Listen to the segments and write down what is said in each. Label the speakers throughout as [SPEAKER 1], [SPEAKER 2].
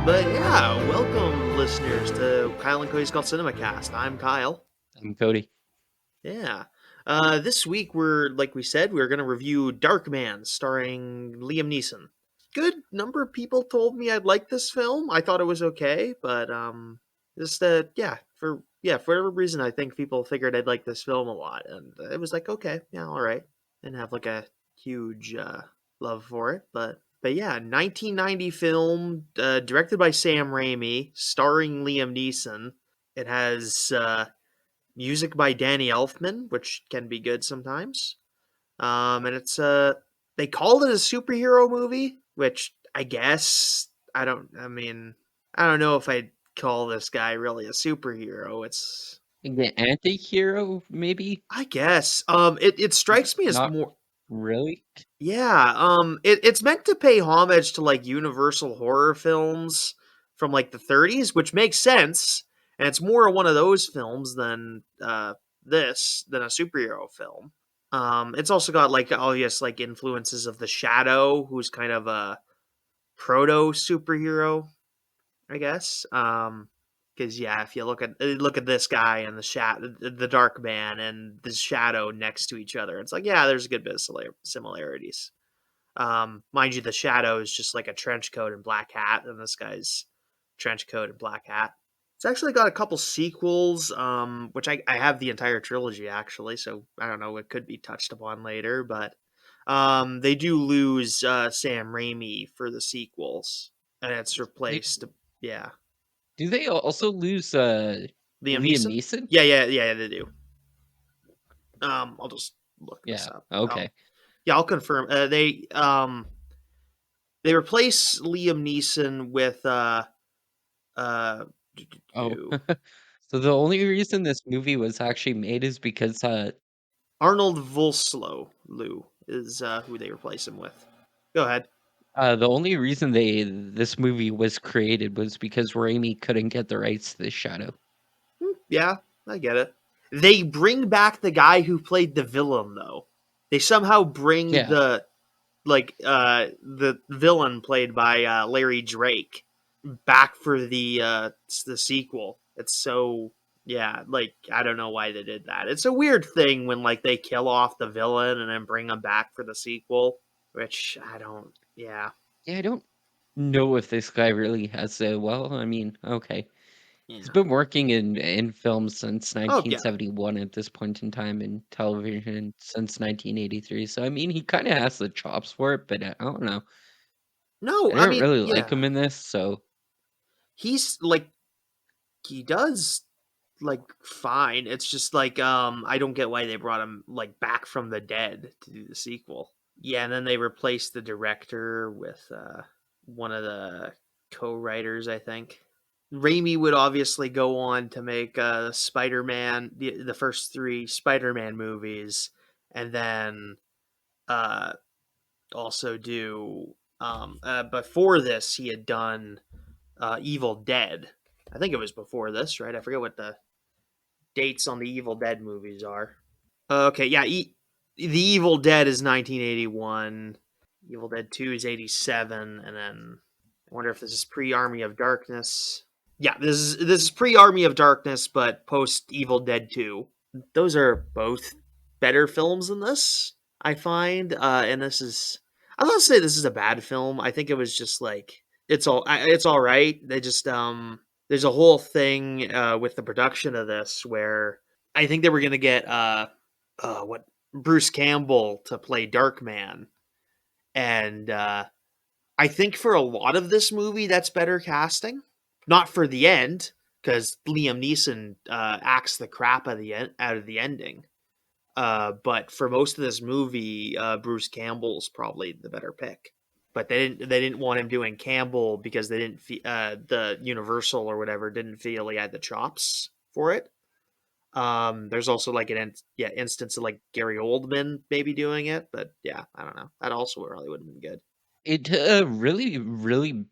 [SPEAKER 1] But yeah, welcome listeners to Kyle and Cody's Called CinemaCast. I'm Kyle.
[SPEAKER 2] I'm Cody.
[SPEAKER 1] Yeah. This week like we said, we're gonna review Darkman, starring Liam Neeson. Good number of people told me I'd like this film. I thought it was okay, but just for whatever reason, I think people figured I'd like this film a lot, and it was like okay, yeah, all right. Didn't have like a huge love for it, but yeah, 1990 film, directed by Sam Raimi, starring Liam Neeson. It has music by Danny Elfman, which can be good sometimes. And it's they called it a superhero movie, which I guess I don't. I mean, I don't know if I'd call this guy really a superhero. It's
[SPEAKER 2] The anti-hero, maybe?
[SPEAKER 1] I guess it strikes me as
[SPEAKER 2] Not
[SPEAKER 1] more.
[SPEAKER 2] really.
[SPEAKER 1] Yeah, it's meant to pay homage to like Universal horror films from like the 30s, which makes sense, and it's more one of those films than a superhero film. It's also got like obvious like influences of the Shadow, who's kind of a proto superhero, I guess. Because yeah, if you look at this guy and the Darkman and the Shadow next to each other, it's like yeah, there's a good bit of similarities. Mind you, the Shadow is just like a trench coat and black hat, and this guy's trench coat and black hat. It's actually got a couple sequels, which I have the entire trilogy actually, so I don't know, it could be touched upon later, but they do lose Sam Raimi for the sequels, and it's
[SPEAKER 2] They,
[SPEAKER 1] replaced, yeah,
[SPEAKER 2] do they also lose
[SPEAKER 1] Liam
[SPEAKER 2] Liam
[SPEAKER 1] Neeson.
[SPEAKER 2] Neeson?
[SPEAKER 1] Yeah, they do. I'll just look this
[SPEAKER 2] Yeah.
[SPEAKER 1] up.
[SPEAKER 2] Okay.
[SPEAKER 1] Yeah, I'll confirm. They replace Liam Neeson with uh
[SPEAKER 2] Oh. So the only reason this movie was actually made is because
[SPEAKER 1] Arnold Vosloo is who they replace him with. Go ahead.
[SPEAKER 2] the only reason this movie was created was because Raimi couldn't get the rights to the Shadow.
[SPEAKER 1] Yeah, I get it. They bring back the guy who played the villain though. They somehow bring
[SPEAKER 2] Yeah.
[SPEAKER 1] the villain played by Larry Drake back for the sequel. It's so yeah, like I don't know why they did that. It's a weird thing when like they kill off the villain and then bring him back for the sequel, which I don't. Yeah,
[SPEAKER 2] Yeah, I don't know if this guy really has I mean, okay. He's
[SPEAKER 1] yeah.
[SPEAKER 2] been working in films since
[SPEAKER 1] Oh yeah.
[SPEAKER 2] 1971 at this point in time, and television since 1983. So I mean, he kind of has the chops for it, but I don't know.
[SPEAKER 1] No,
[SPEAKER 2] I
[SPEAKER 1] I
[SPEAKER 2] didn't
[SPEAKER 1] mean
[SPEAKER 2] really like
[SPEAKER 1] yeah.
[SPEAKER 2] him in this, so
[SPEAKER 1] He's like he does like fine. It's just like I don't get why they brought him like back from the dead to do the sequel. Yeah, and then they replaced the director with one of the co-writers, I think. Raimi would obviously go on to make Spider-Man, the first three Spider-Man movies, and then uh, also do before this he had done Evil Dead. I think it was before this, right? I forget what the dates on the Evil Dead movies are. Okay, yeah, the Evil Dead is 1981. Evil Dead 2 is 87, and then I wonder if this is pre Army of Darkness. Yeah, this is pre Army of Darkness, but post Evil Dead 2. Those are both better films than this, I find. And this is I don't say this is a bad film. I think it was just like it's all right. They just there's a whole thing with the production of this where I think they were gonna get what Bruce Campbell to play Darkman, and I think for a lot of this movie, that's better casting. Not for the end, because Liam Neeson acts the crap out of the ending. But for most of this movie, Bruce Campbell's probably the better pick. But they didn't want him doing Campbell because they didn't the Universal or whatever didn't feel he had the chops for it. There's also like instance of like Gary Oldman maybe doing it, but yeah, I don't know. That also probably would have been good.
[SPEAKER 2] it really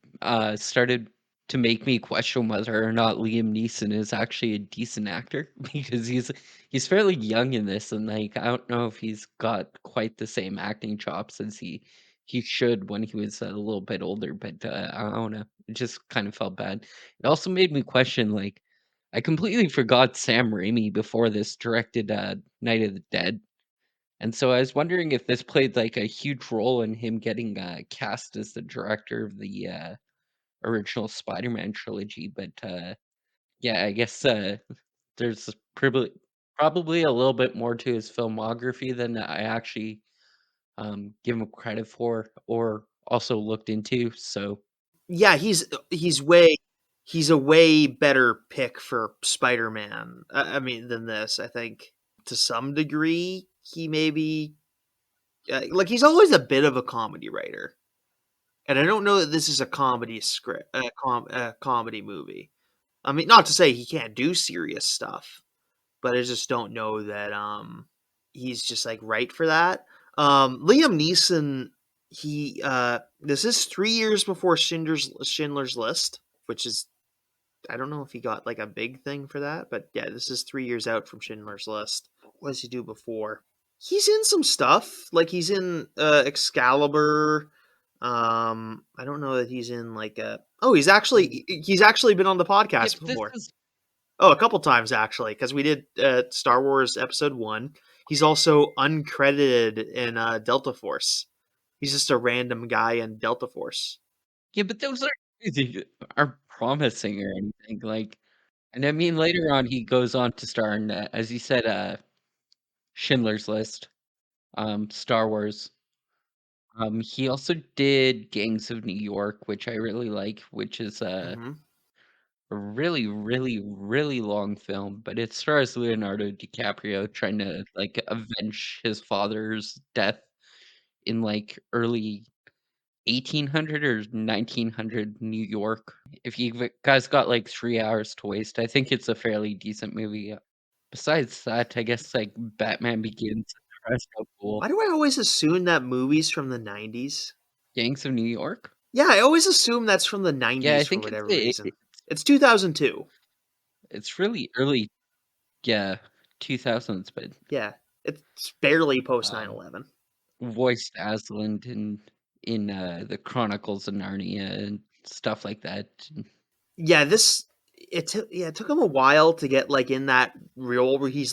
[SPEAKER 2] started to make me question whether or not Liam Neeson is actually a decent actor because he's fairly young in this, and like I don't know if he's got quite the same acting chops as he he should when he was a little bit older, but, I don't know, it just kind of felt bad. It also made me question, like, I completely forgot Sam Raimi before this directed, Night of the Dead, and so I was wondering if this played, like, a huge role in him getting, cast as the director of the, original Spider-Man trilogy, but, yeah, I guess, there's probably a little bit more to his filmography than I actually, give him credit for or also looked into, so
[SPEAKER 1] Yeah, he's a way better pick for Spider-Man. I mean, than this. I think to some degree he maybe like he's always a bit of a comedy writer, and I don't know that this is a comedy script, a comedy movie. I mean, not to say he can't do serious stuff, but I just don't know that he's just like right for that. Liam Neeson, he this is 3 years before Schindler's List, which is I don't know if he got like a big thing for that, but yeah, this is 3 years out from Schindler's List. What does he do before? He's in some stuff. Like he's in Excalibur. I don't know that he's in like a oh, he's actually been on the
[SPEAKER 2] yeah,
[SPEAKER 1] podcast
[SPEAKER 2] but this
[SPEAKER 1] before.
[SPEAKER 2] is
[SPEAKER 1] Oh, a couple times actually, because we did Star Wars Episode 1. He's also uncredited in Delta Force. He's just a random guy in Delta Force.
[SPEAKER 2] yeah, but those aren't promising or anything, like and I mean, later on, he goes on to star in, as you said, Schindler's List, Star Wars. He also did Gangs of New York, which I really like, which is,
[SPEAKER 1] Hmm.
[SPEAKER 2] a really, really, really long film, but it stars Leonardo DiCaprio trying to, like, avenge his father's death in, like, early 1800 or 1900 New York. If you guys got, like, 3 hours to waste, I think it's a fairly decent movie. Besides that, I guess, like, Batman Begins and the rest are
[SPEAKER 1] Why
[SPEAKER 2] cool.
[SPEAKER 1] do I always assume that movie's from the 90s?
[SPEAKER 2] Gangs of New York?
[SPEAKER 1] Yeah, I always assume that's from the
[SPEAKER 2] Yeah, I
[SPEAKER 1] 90s for
[SPEAKER 2] think
[SPEAKER 1] whatever reason. It's 2002.
[SPEAKER 2] it's really early, yeah, 2000s, but,
[SPEAKER 1] Yeah, it's barely post
[SPEAKER 2] um
[SPEAKER 1] 9/11.
[SPEAKER 2] voiced Aslan in, the Chronicles of Narnia and stuff like that.
[SPEAKER 1] Yeah, it took him a while to get like in that role where he's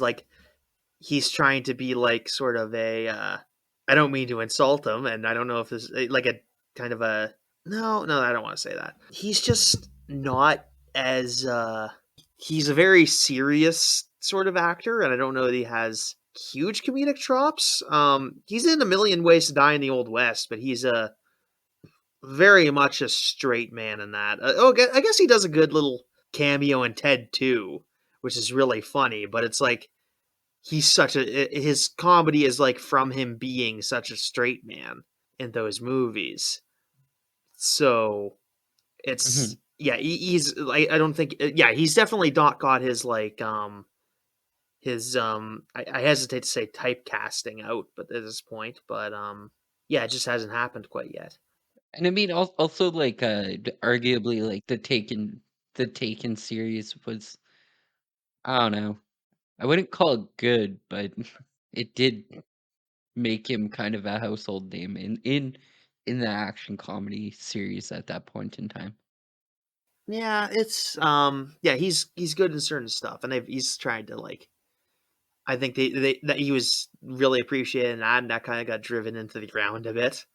[SPEAKER 1] trying to be like sort of a I don't mean to insult him, and I don't know if this like a kind of a no, I don't want to say that. He's just not as he's a very serious sort of actor, and I don't know that he has huge comedic chops. He's in A Million Ways to Die in the Old West, but he's a very much a straight man in that. I guess he does a good little cameo in Ted 2, which is really funny, but it's like he's such a his comedy is like from him being such a straight man in those movies. So it's
[SPEAKER 2] Mhm.
[SPEAKER 1] yeah, he's I don't think yeah, he's definitely not got his like his I hesitate to say typecasting out but at this point, but yeah, it just hasn't happened quite yet.
[SPEAKER 2] And I mean, also, like, arguably, like, the Taken series was I don't know, I wouldn't call it good, but it did make him kind of a household name in the action comedy series at that point in time.
[SPEAKER 1] Yeah, it's yeah, he's good in certain stuff and he's tried to like I think that he was really appreciated in that and that kind of got driven into the ground a bit.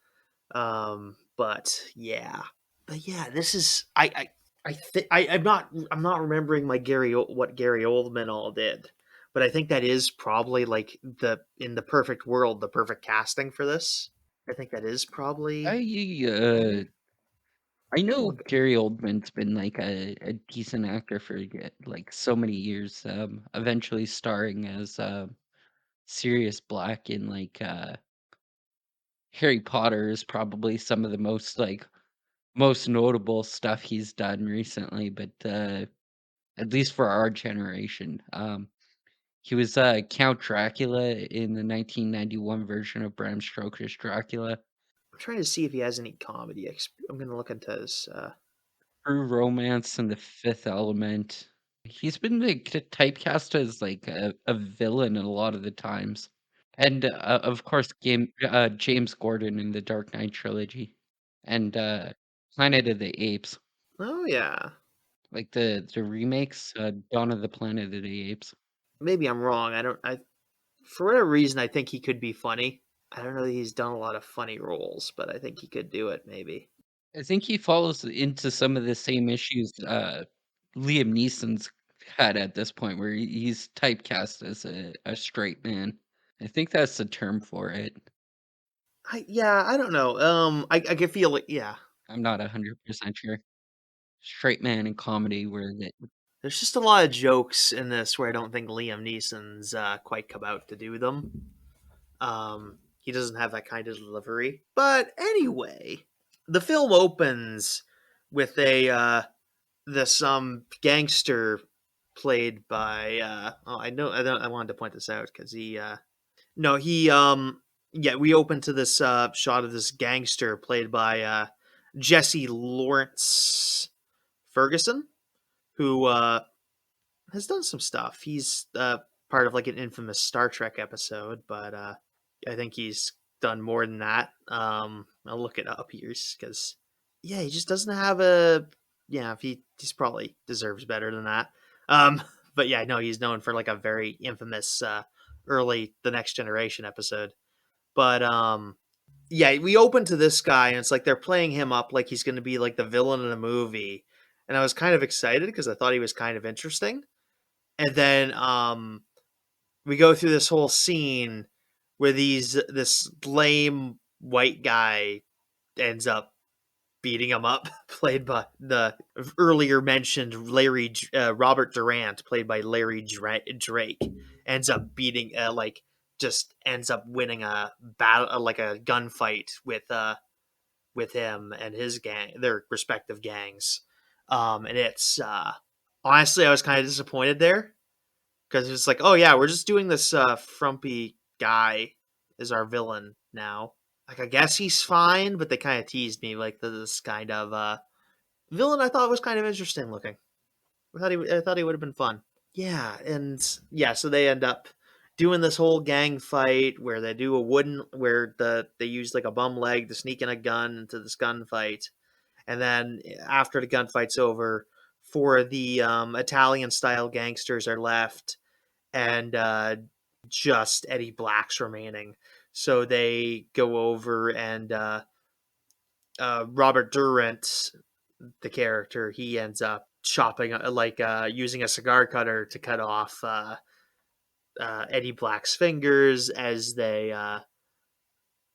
[SPEAKER 1] But yeah. But yeah, this is I'm not remembering my what Gary Oldman all did. But I think that is probably like the in the perfect world, the perfect casting for this. I think that is
[SPEAKER 2] I,
[SPEAKER 1] probably
[SPEAKER 2] uh
[SPEAKER 1] him.
[SPEAKER 2] I
[SPEAKER 1] Oh,
[SPEAKER 2] know Gary Oldman's been like a decent actor for like so many years, eventually starring as Sirius Black in like Harry Potter is probably some of the most notable stuff he's done recently, but at least for our generation. He was Count Dracula in the 1991 version of Bram Stoker's Dracula.
[SPEAKER 1] I'm trying to see if he has any comedy. I'm gonna look into his.
[SPEAKER 2] True Romance and The Fifth Element. He's been like typecast as like a villain a lot of the times. And, of course, James Gordon in the Dark Knight trilogy, and, Planet of the Apes,
[SPEAKER 1] Oh yeah.
[SPEAKER 2] like the remakes, Dawn of the Planet of the Apes.
[SPEAKER 1] Maybe I'm wrong. I don't. I For whatever reason, I think he could be funny. I don't know that he's done a lot of funny roles, but I think he could do it. Maybe.
[SPEAKER 2] I think he falls into some of the same issues, Liam Neeson's had at this point, where he's typecast as a straight man. I think that's the term for it.
[SPEAKER 1] I don't know. I can feel it. Yeah,
[SPEAKER 2] I'm not 100% sure. Straight man in comedy where the
[SPEAKER 1] there's just a lot of jokes in this where I don't think Liam Neeson's quite come out to do them. He doesn't have that kind of delivery. But anyway, the film opens with a this gangster played by I know I wanted to point this out because he no he yeah, we open to this shot of this gangster played by Jesse Lawrence Ferguson, who has done some stuff. He's part of like an infamous Star Trek episode, but I think he's done more than that. I'll look it up here because yeah, he just doesn't have a yeah. If he's probably deserves better than that. Um, but yeah, no, he's known for like a very infamous early The Next Generation episode. But yeah, we open to this guy and it's like they're playing him up like he's going to be like the villain in a movie, and I was kind of excited because I thought he was kind of interesting. And then we go through this whole scene where this lame white guy ends up beating him up, played by the earlier mentioned Robert Durant, played by Drake, ends up beating just ends up winning a battle like a gunfight with him and his gang, their respective gangs. And it's honestly I was kind of disappointed there because it's like, oh yeah, we're just doing this frumpy guy as our villain now. Like I guess he's fine, but they kind of teased me like this kind of villain. I thought was kind of interesting looking. I thought he would have been fun. Yeah, and yeah, so they end up doing this whole gang fight where they do a wooden where they use like a bum leg to sneak in a gun into this gunfight, and then after the gunfight's over, four of the Italian style gangsters are left, and just Eddie Black's remaining. So they go over and Robert Durant, the character, he ends up chopping using a cigar cutter to cut off Eddie Black's fingers as they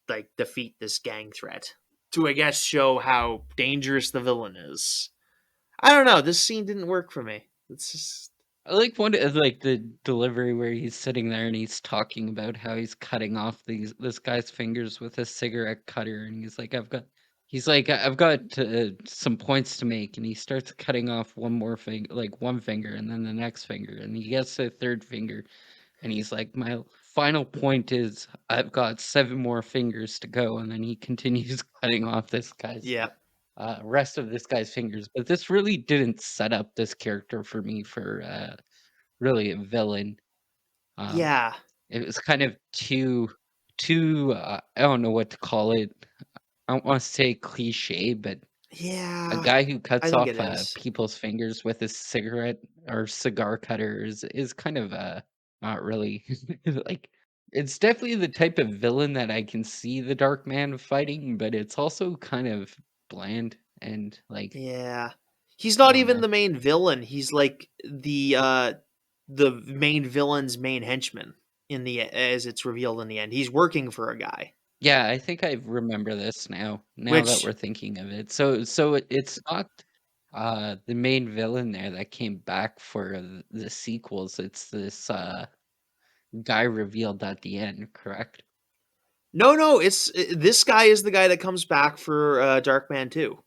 [SPEAKER 1] like defeat this gang threat to I guess show how dangerous the villain is. I don't know. This scene didn't work for me. It's just
[SPEAKER 2] I like one of like the delivery where he's sitting there and he's talking about how he's cutting off this guy's fingers with a cigarette cutter, and he's like, I've got some points to make, and he starts cutting off one more finger, like one finger, and then the next finger, and he gets to the third finger, and he's like, my final point is I've got 7 more fingers to go, and then he continues cutting off this guy's
[SPEAKER 1] yeah,
[SPEAKER 2] rest of this guy's fingers. But this really didn't set up this character for me for really a villain. Um,
[SPEAKER 1] yeah,
[SPEAKER 2] it was kind of too I don't know what to call it. I don't want to say cliche, but a
[SPEAKER 1] yeah.
[SPEAKER 2] guy who
[SPEAKER 1] I
[SPEAKER 2] cuts
[SPEAKER 1] think it
[SPEAKER 2] off
[SPEAKER 1] is.
[SPEAKER 2] people's fingers with a cigarette or cigar cutter is kind of not really like it's definitely the type of villain that I can see the Dark Man fighting, but it's also kind of bland and like
[SPEAKER 1] Yeah. He's
[SPEAKER 2] I
[SPEAKER 1] not
[SPEAKER 2] don't
[SPEAKER 1] even
[SPEAKER 2] know.
[SPEAKER 1] the main villain. He's like the main villain's main henchman in the as it's revealed in the end. He's working for a guy,
[SPEAKER 2] Yeah, I think I remember this now. Now that
[SPEAKER 1] which
[SPEAKER 2] we're thinking of it, it's not the main villain there that came back for the sequels. It's this guy revealed at the end, correct?
[SPEAKER 1] no, it's this guy is the guy that comes back for Darkman 2.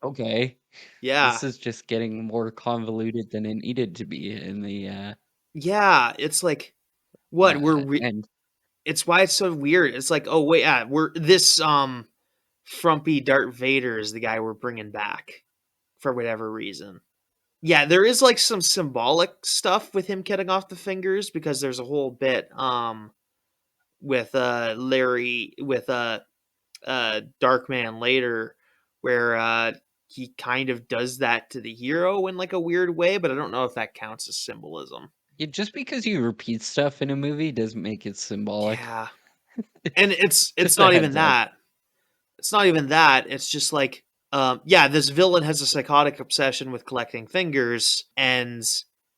[SPEAKER 2] Okay.
[SPEAKER 1] Yeah.
[SPEAKER 2] This is just getting more convoluted than it needed to be in the
[SPEAKER 1] Yeah, it's like what
[SPEAKER 2] end.
[SPEAKER 1] it's why it's so weird. It's like, oh wait, yeah, we're this frumpy Darth Vader is the guy we're bringing back for whatever reason. Yeah, there is like some symbolic stuff with him cutting off the fingers, because there's a whole bit with Larry with Darkman later, where he kind of does that to the hero in like a weird way, but I don't know if that counts as symbolism.
[SPEAKER 2] Yeah, just because you repeat stuff in a movie doesn't make it symbolic.
[SPEAKER 1] Yeah. And it's
[SPEAKER 2] Just a
[SPEAKER 1] not even
[SPEAKER 2] heads up.
[SPEAKER 1] that. It's not even that. It's just like yeah, this villain has a psychotic obsession with collecting fingers, and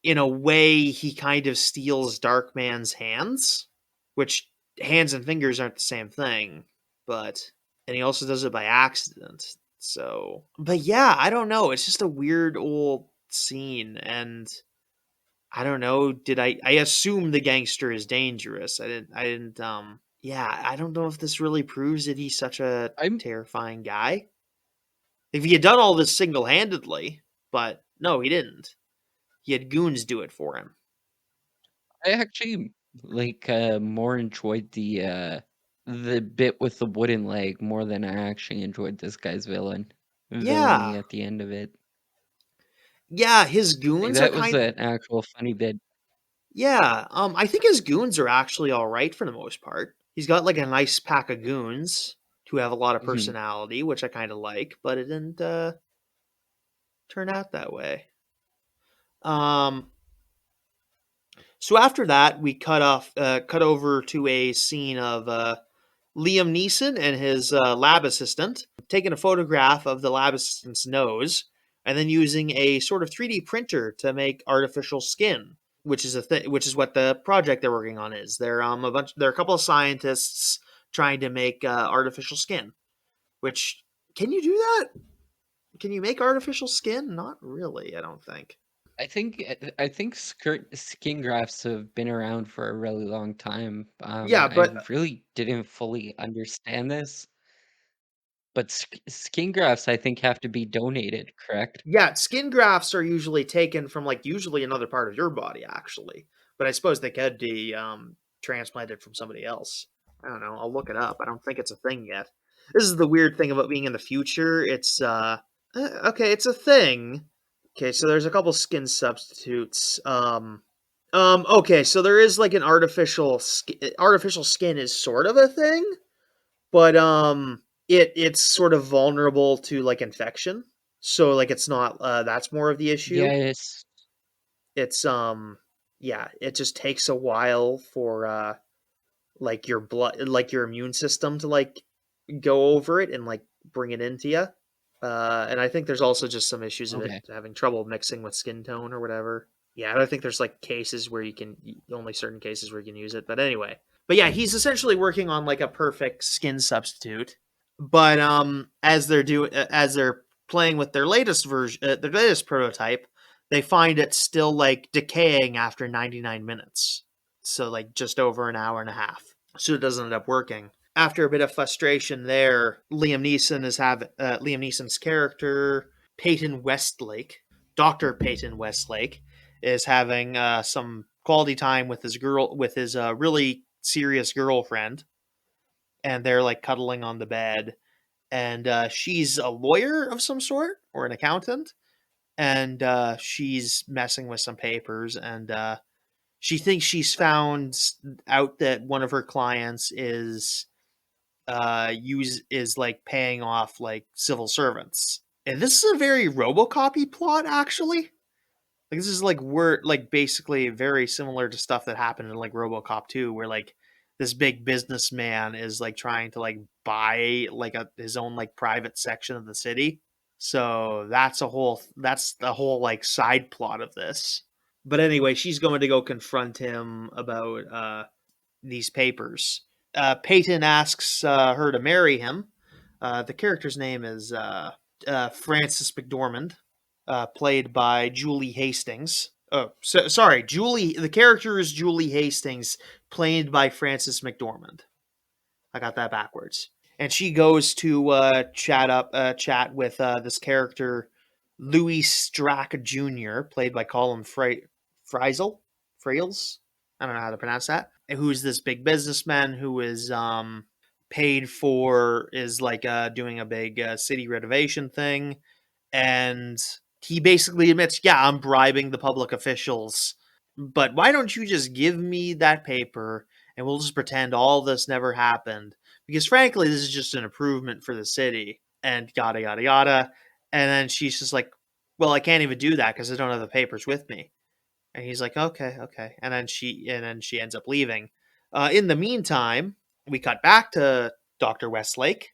[SPEAKER 1] in a way he kind of steals Darkman's hands, which hands and fingers aren't the same thing, but and he also does it by accident. So, but yeah, I don't know. It's just a weird old scene, and I don't know. I assume the gangster is dangerous. I didn't. Yeah, I don't know if this really proves that he's such a
[SPEAKER 2] I'm
[SPEAKER 1] terrifying guy. If he had done all this single handedly, but no, he didn't. He had goons do it for him.
[SPEAKER 2] I actually like more enjoyed the bit with the wooden leg more than I actually enjoyed this guy's villainy
[SPEAKER 1] Yeah.
[SPEAKER 2] at the end of it.
[SPEAKER 1] Yeah, his
[SPEAKER 2] Like
[SPEAKER 1] goons are
[SPEAKER 2] that was
[SPEAKER 1] kind.
[SPEAKER 2] an actual funny bit.
[SPEAKER 1] Yeah, I think his goons are actually all right for the most part. He's got like a nice pack of goons who have a lot of
[SPEAKER 2] Mhm.
[SPEAKER 1] personality, which I kind of like, but it didn't turn out that way. Um, so after that, we cut over to a scene of Liam Neeson and his lab assistant taking a photograph of the lab assistant's nose, and then using a sort of 3D printer to make artificial skin, which is which is what the project they're working on is. They're a couple of scientists trying to make artificial skin. Which, can you do that? Can you make artificial skin? Not really, I don't think.
[SPEAKER 2] I think skin grafts have been around for a really long time.
[SPEAKER 1] Yeah,
[SPEAKER 2] I
[SPEAKER 1] but
[SPEAKER 2] really didn't fully understand this, but skin grafts I think have to be donated, correct?
[SPEAKER 1] yeah, skin grafts are usually taken from like usually another part of your body, actually. But I suppose they could be transplanted from somebody else. I don't know. I'll look it up. I don't think it's a thing yet. This is the weird thing about being in the future. It's okay. It's a thing. Okay, so there's a couple skin substitutes. Okay, so there is like an artificial skin is sort of a thing, but it's sort of vulnerable to like infection. So like it's not that's more of the issue.
[SPEAKER 2] Yes.
[SPEAKER 1] It's yeah, it just takes a while for like your blood like your immune system to like go over it and like bring it into you. And I think there's also just some issues of it
[SPEAKER 2] Okay.
[SPEAKER 1] having trouble mixing with skin tone or whatever. Yeah, I don't think there's like cases where you can only certain cases where you can use it. But anyway, but yeah, he's essentially working on like a perfect skin substitute. But as they're playing with their latest version, their latest prototype, they find it still like decaying after 99 minutes. So like just over an hour and a half. So it doesn't end up working. After a bit of frustration there, Liam Neeson's character Peyton Westlake, Doctor Peyton Westlake, is having some quality time with his really serious girlfriend, and they're like cuddling on the bed. And she's a lawyer of some sort or an accountant, and she's messing with some papers, and she thinks she's found out that one of her clients is like paying off like civil servants. And this is a very RoboCopy plot, actually. Like this is like we're like basically very similar to stuff that happened in like RoboCop 2, where like this big businessman is like trying to like buy like his own like private section of the city. So that's the whole like side plot of this. But anyway, she's going to go confront him about these papers. Peyton asks her to marry him. The character's name is Frances McDormand, played by Julie Hastings. Oh, sorry, Julie. The character is Julie Hastings, played by Frances McDormand. I got that backwards. And she goes to chat with this character, Louis Strack Jr., played by Colin Friesel. Frails. I don't know how to pronounce that. Who's this big businessman who is paid for is like doing a big city renovation thing, and he basically admits, yeah, I'm bribing the public officials, but why don't you just give me that paper and we'll just pretend all this never happened? Because frankly, this is just an improvement for the city and yada, yada, yada. And then she's just like, well, I can't even do that because I don't have the papers with me. And he's like, okay, okay. And then she ends up leaving. In the meantime, we cut back to Dr. Westlake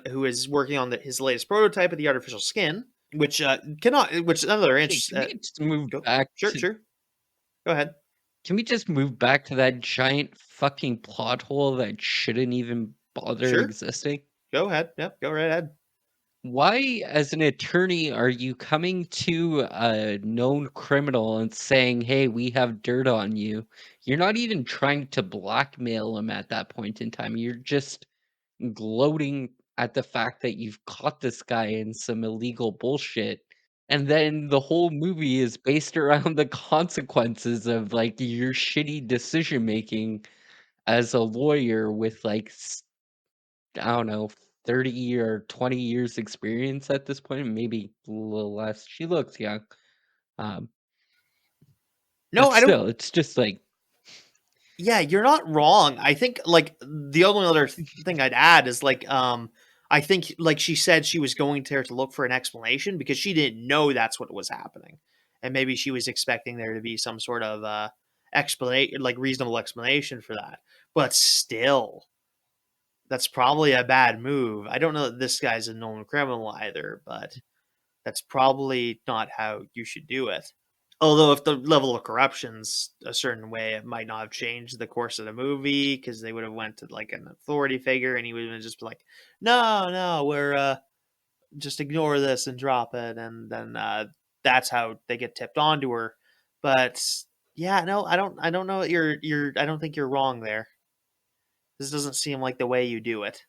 [SPEAKER 1] who is working on his latest prototype of the artificial skin, which another
[SPEAKER 2] Okay,
[SPEAKER 1] interest.
[SPEAKER 2] can we just move
[SPEAKER 1] Go,
[SPEAKER 2] back
[SPEAKER 1] sure,
[SPEAKER 2] to
[SPEAKER 1] sure. Go ahead.
[SPEAKER 2] can we just move back to that giant fucking plot hole that shouldn't even bother
[SPEAKER 1] Sure,
[SPEAKER 2] existing?
[SPEAKER 1] go ahead. Yep, go right ahead.
[SPEAKER 2] Why, as an attorney, are you coming to a known criminal and saying, "Hey, we have dirt on you"? You're not even trying to blackmail him at that point in time. You're just gloating at the fact that you've caught this guy in some illegal bullshit. And then the whole movie is based around the consequences of like your shitty decision making as a lawyer with like I don't know, 30 or 20 years experience at this point, maybe a little less. She looks young. Um,
[SPEAKER 1] No,
[SPEAKER 2] but
[SPEAKER 1] I don't.
[SPEAKER 2] still, it's just like
[SPEAKER 1] Yeah, you're not wrong. I think like the only other thing I'd add is I think like she said she was going there to look for an explanation because she didn't know that's what was happening. And maybe she was expecting there to be some sort of explanation, like reasonable explanation for that. But still, that's probably a bad move. I don't know that this guy's a known criminal either, but that's probably not how you should do it. Although, if the level of corruption's a certain way, it might not have changed the course of the movie because they would have went to like an authority figure, and he would have just been like, "No, no, we're just ignore this and drop it," and then that's how they get tipped onto her. But yeah, no, I don't know. I don't think you're wrong there. This doesn't seem like the way you do it.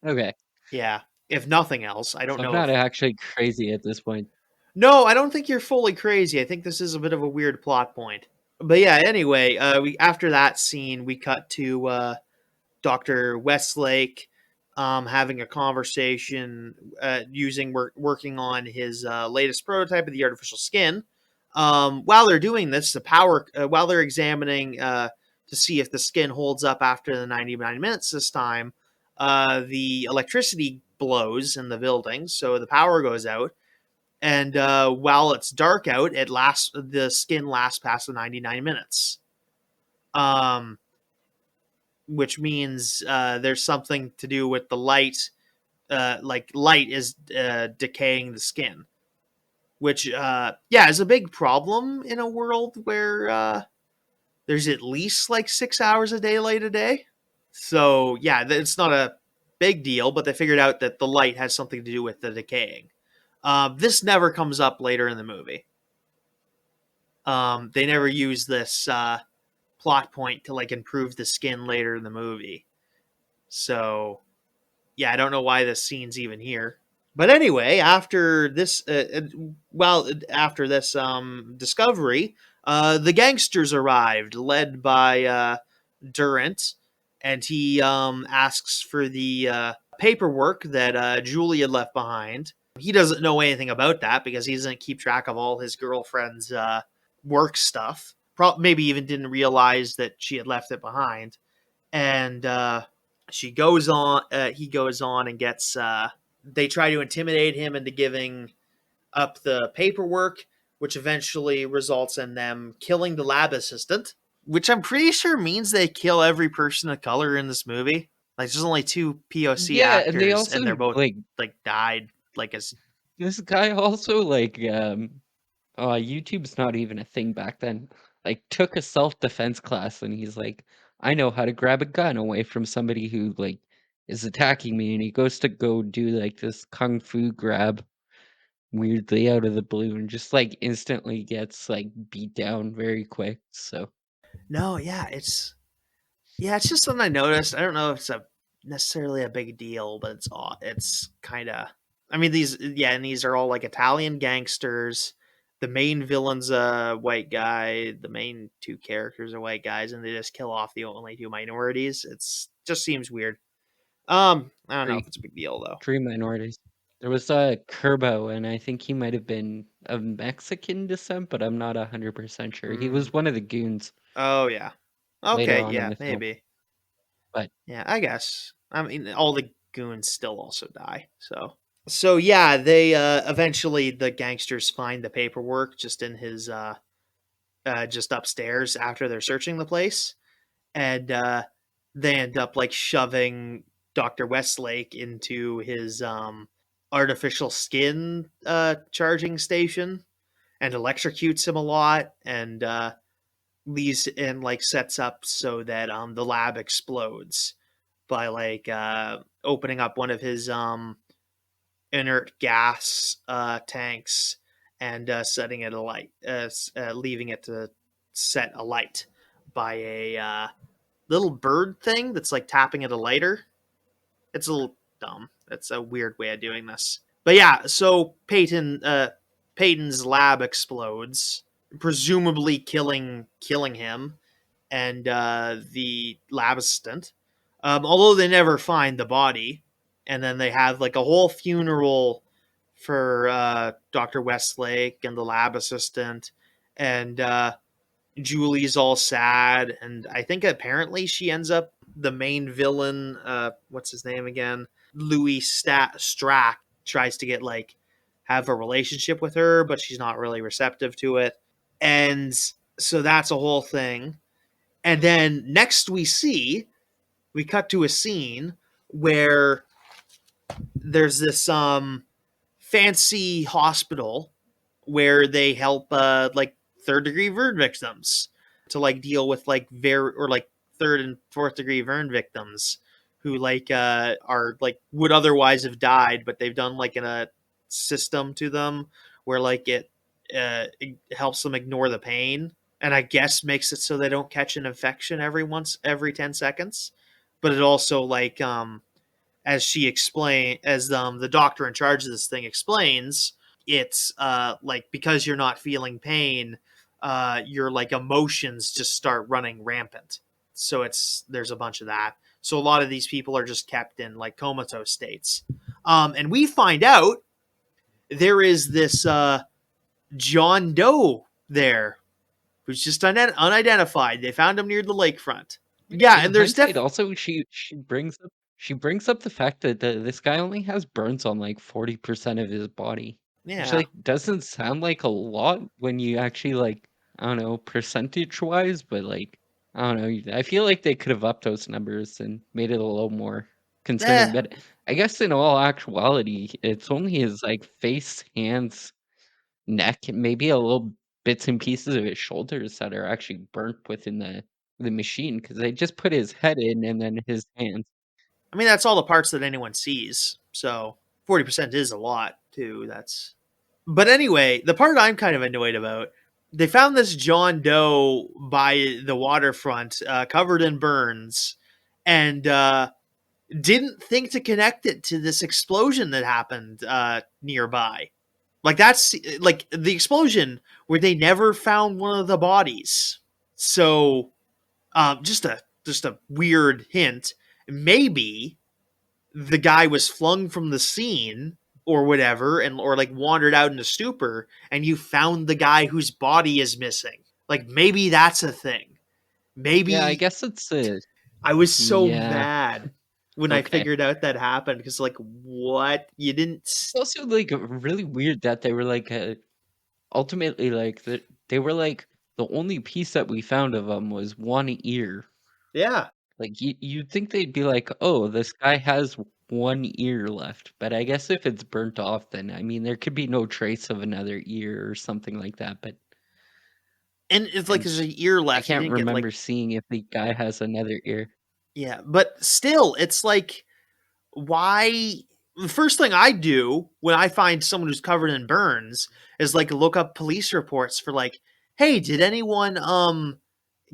[SPEAKER 2] okay.
[SPEAKER 1] Yeah. If nothing else, I don't
[SPEAKER 2] So I'm
[SPEAKER 1] know
[SPEAKER 2] not
[SPEAKER 1] if.
[SPEAKER 2] actually crazy at this point.
[SPEAKER 1] No, I don't think you're fully crazy. I think this is a bit of a weird plot point. But yeah, anyway, we after that scene, we cut to Dr. Westlake having a conversation working on his latest prototype of the artificial skin. While they're doing this, while they're examining to see if the skin holds up after the 99 minutes this time, the electricity blows in the building, so the power goes out. And while it's dark out, the skin lasts past the 99 minutes. Um, which means there's something to do with the light. Like light is decaying the skin, which yeah is a big problem in a world where there's at least like 6 hours of daylight a day. So yeah, it's not a big deal, but they figured out that the light has something to do with the decaying. This never comes up later in the movie. They never use this plot point to like improve the skin later in the movie. So yeah, I don't know why this scene's even here. But anyway, after this discovery, the gangsters arrived, led by Durant, and he asks for the paperwork that Julie had left behind. He doesn't know anything about that because he doesn't keep track of all his girlfriend's work stuff. Maybe even didn't realize that she had left it behind. And she goes on. He goes on and gets. They try to intimidate him into giving up the paperwork, which eventually results in them killing the lab assistant. Which I'm pretty sure means they kill every person of color in this movie. Like, there's only two POC
[SPEAKER 2] Yeah, and they
[SPEAKER 1] actors,
[SPEAKER 2] also
[SPEAKER 1] and they're both
[SPEAKER 2] like
[SPEAKER 1] like died. Like as
[SPEAKER 2] this guy also like YouTube's not even a thing back then. Like took a self-defense class and he's like, I know how to grab a gun away from somebody who like is attacking me, and he goes to go do like this kung fu grab weirdly out of the blue and just like instantly gets like beat down very quick. So
[SPEAKER 1] no, yeah, it's just something I noticed. I don't know if it's a necessarily a big deal, but it's kind of. I mean, these are all like Italian gangsters. The main villain's a white guy. The main two characters are white guys, and they just kill off the only two minorities. It's just seems weird. I don't know if
[SPEAKER 2] three
[SPEAKER 1] it's a big deal though.
[SPEAKER 2] three minorities. There was a Kerbo, and I think he might have been of Mexican descent, but I'm not 100% sure. He was
[SPEAKER 1] Mm.
[SPEAKER 2] one of the goons
[SPEAKER 1] Oh yeah.
[SPEAKER 2] later
[SPEAKER 1] Okay,
[SPEAKER 2] on in
[SPEAKER 1] yeah,
[SPEAKER 2] the film.
[SPEAKER 1] maybe.
[SPEAKER 2] But
[SPEAKER 1] Yeah, I guess. I mean, all the goons still also die. So yeah, they eventually the gangsters find the paperwork just in his just upstairs after they're searching the place, and they end up like shoving Dr. Westlake into his artificial skin charging station and electrocutes him a lot, and leaves and like sets up so that the lab explodes by like opening up one of his inert gas tanks and setting it alight, leaving it to set alight by a little bird thing that's like tapping at a lighter. It's a little dumb. It's a weird way of doing this. But yeah, so Peyton's lab explodes, presumably killing him and the lab assistant. Although they never find the body, and then they have like a whole funeral for Dr. Westlake and the lab assistant, and Julie's all sad, and I think apparently she ends up the main villain. What's his name again? Louis Strack tries to get like have a relationship with her, but she's not really receptive to it, and so that's a whole thing. And then next we cut to a scene where there's this fancy hospital where they help like third degree burn victims to like deal with like very or like third and fourth degree burn victims who like are like would otherwise have died, but they've done like in a system to them where like it helps them ignore the pain, and I guess makes it so they don't catch an infection every 10 seconds. But it also like as she explain as the doctor in charge of this thing explains, it's like because you're not feeling pain, your like emotions just start running rampant. So it's there's a bunch of that. So a lot of these people are just kept in like comatose states. And we find out there is this John Doe there who's just unidentified. They found him near the lakefront. Yeah,
[SPEAKER 2] in
[SPEAKER 1] and there's
[SPEAKER 2] hindsight, also she brings up the fact that this guy only has burns on like 40% of his body, which
[SPEAKER 1] yeah.
[SPEAKER 2] like doesn't sound like a lot when you actually like I don't know percentage wise, but like I don't know. I feel like they could have upped those numbers and made it a little more
[SPEAKER 1] Eh,
[SPEAKER 2] concerning. But I guess in all actuality, it's only his like face, hands, neck, and maybe a little bits and pieces of his shoulders that are actually burnt within the machine because they just put his head in and then his hands.
[SPEAKER 1] I mean, that's all the parts that anyone sees. So 40% is a lot, too. That's. But anyway, the part I'm kind of annoyed about, they found this John Doe by the waterfront, covered in burns, and didn't think to connect it to this explosion that happened nearby. Like that's like the explosion where they never found one of the bodies. So just a weird hint. Maybe the guy was flung from the scene or whatever and or like wandered out in a stupor and you found the guy whose body is missing. Like maybe that's a thing.
[SPEAKER 2] Yeah, I
[SPEAKER 1] Maybe
[SPEAKER 2] guess it's a
[SPEAKER 1] I was so
[SPEAKER 2] yeah.
[SPEAKER 1] mad when I
[SPEAKER 2] Okay.
[SPEAKER 1] figured out that happened because like what you didn't
[SPEAKER 2] It's also like really weird that they were like ultimately like they were like the only piece that we found of him was one ear.
[SPEAKER 1] yeah.
[SPEAKER 2] Like you'd think they'd be like, oh, this guy has one ear left, but I guess if it's burnt off, then I mean there could be no trace of another ear or something like that. But
[SPEAKER 1] And it's like
[SPEAKER 2] and
[SPEAKER 1] there's an ear
[SPEAKER 2] I
[SPEAKER 1] left. You
[SPEAKER 2] can't
[SPEAKER 1] didn't get like
[SPEAKER 2] remember seeing if the guy has another ear.
[SPEAKER 1] yeah, but still it's like why the first thing I do when I find someone who's covered in burns is like look up police reports for like, hey, did anyone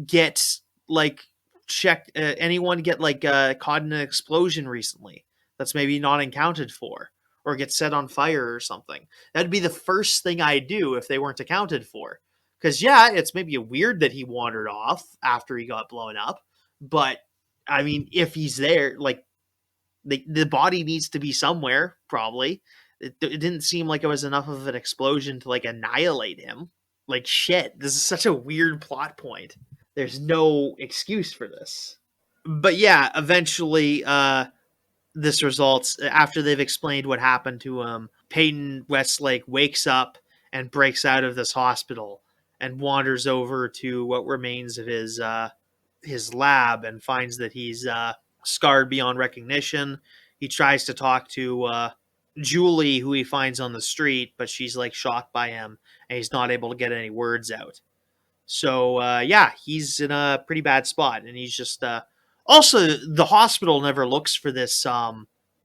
[SPEAKER 1] get like checked? Anyone get like caught in an explosion recently that's maybe not accounted for, or get set on fire or something? That'd be the first thing I do if they weren't accounted for. Because yeah, it's maybe weird that he wandered off after he got blown up, but I mean, if he's there, like the body needs to be somewhere, probably. It didn't seem like it was enough of an explosion to like annihilate him. Like shit, this is such a weird plot point. There's no excuse for this. But yeah, eventually this results after they've explained what happened to him. Peyton Westlake wakes up and breaks out of this hospital and wanders over to what remains of his lab and finds that he's scarred beyond recognition. He tries to talk to Julie, who he finds on the street, but she's like shocked by him and he's not able to get any words out. So yeah, he's in a pretty bad spot, and he's just also the hospital never looks for this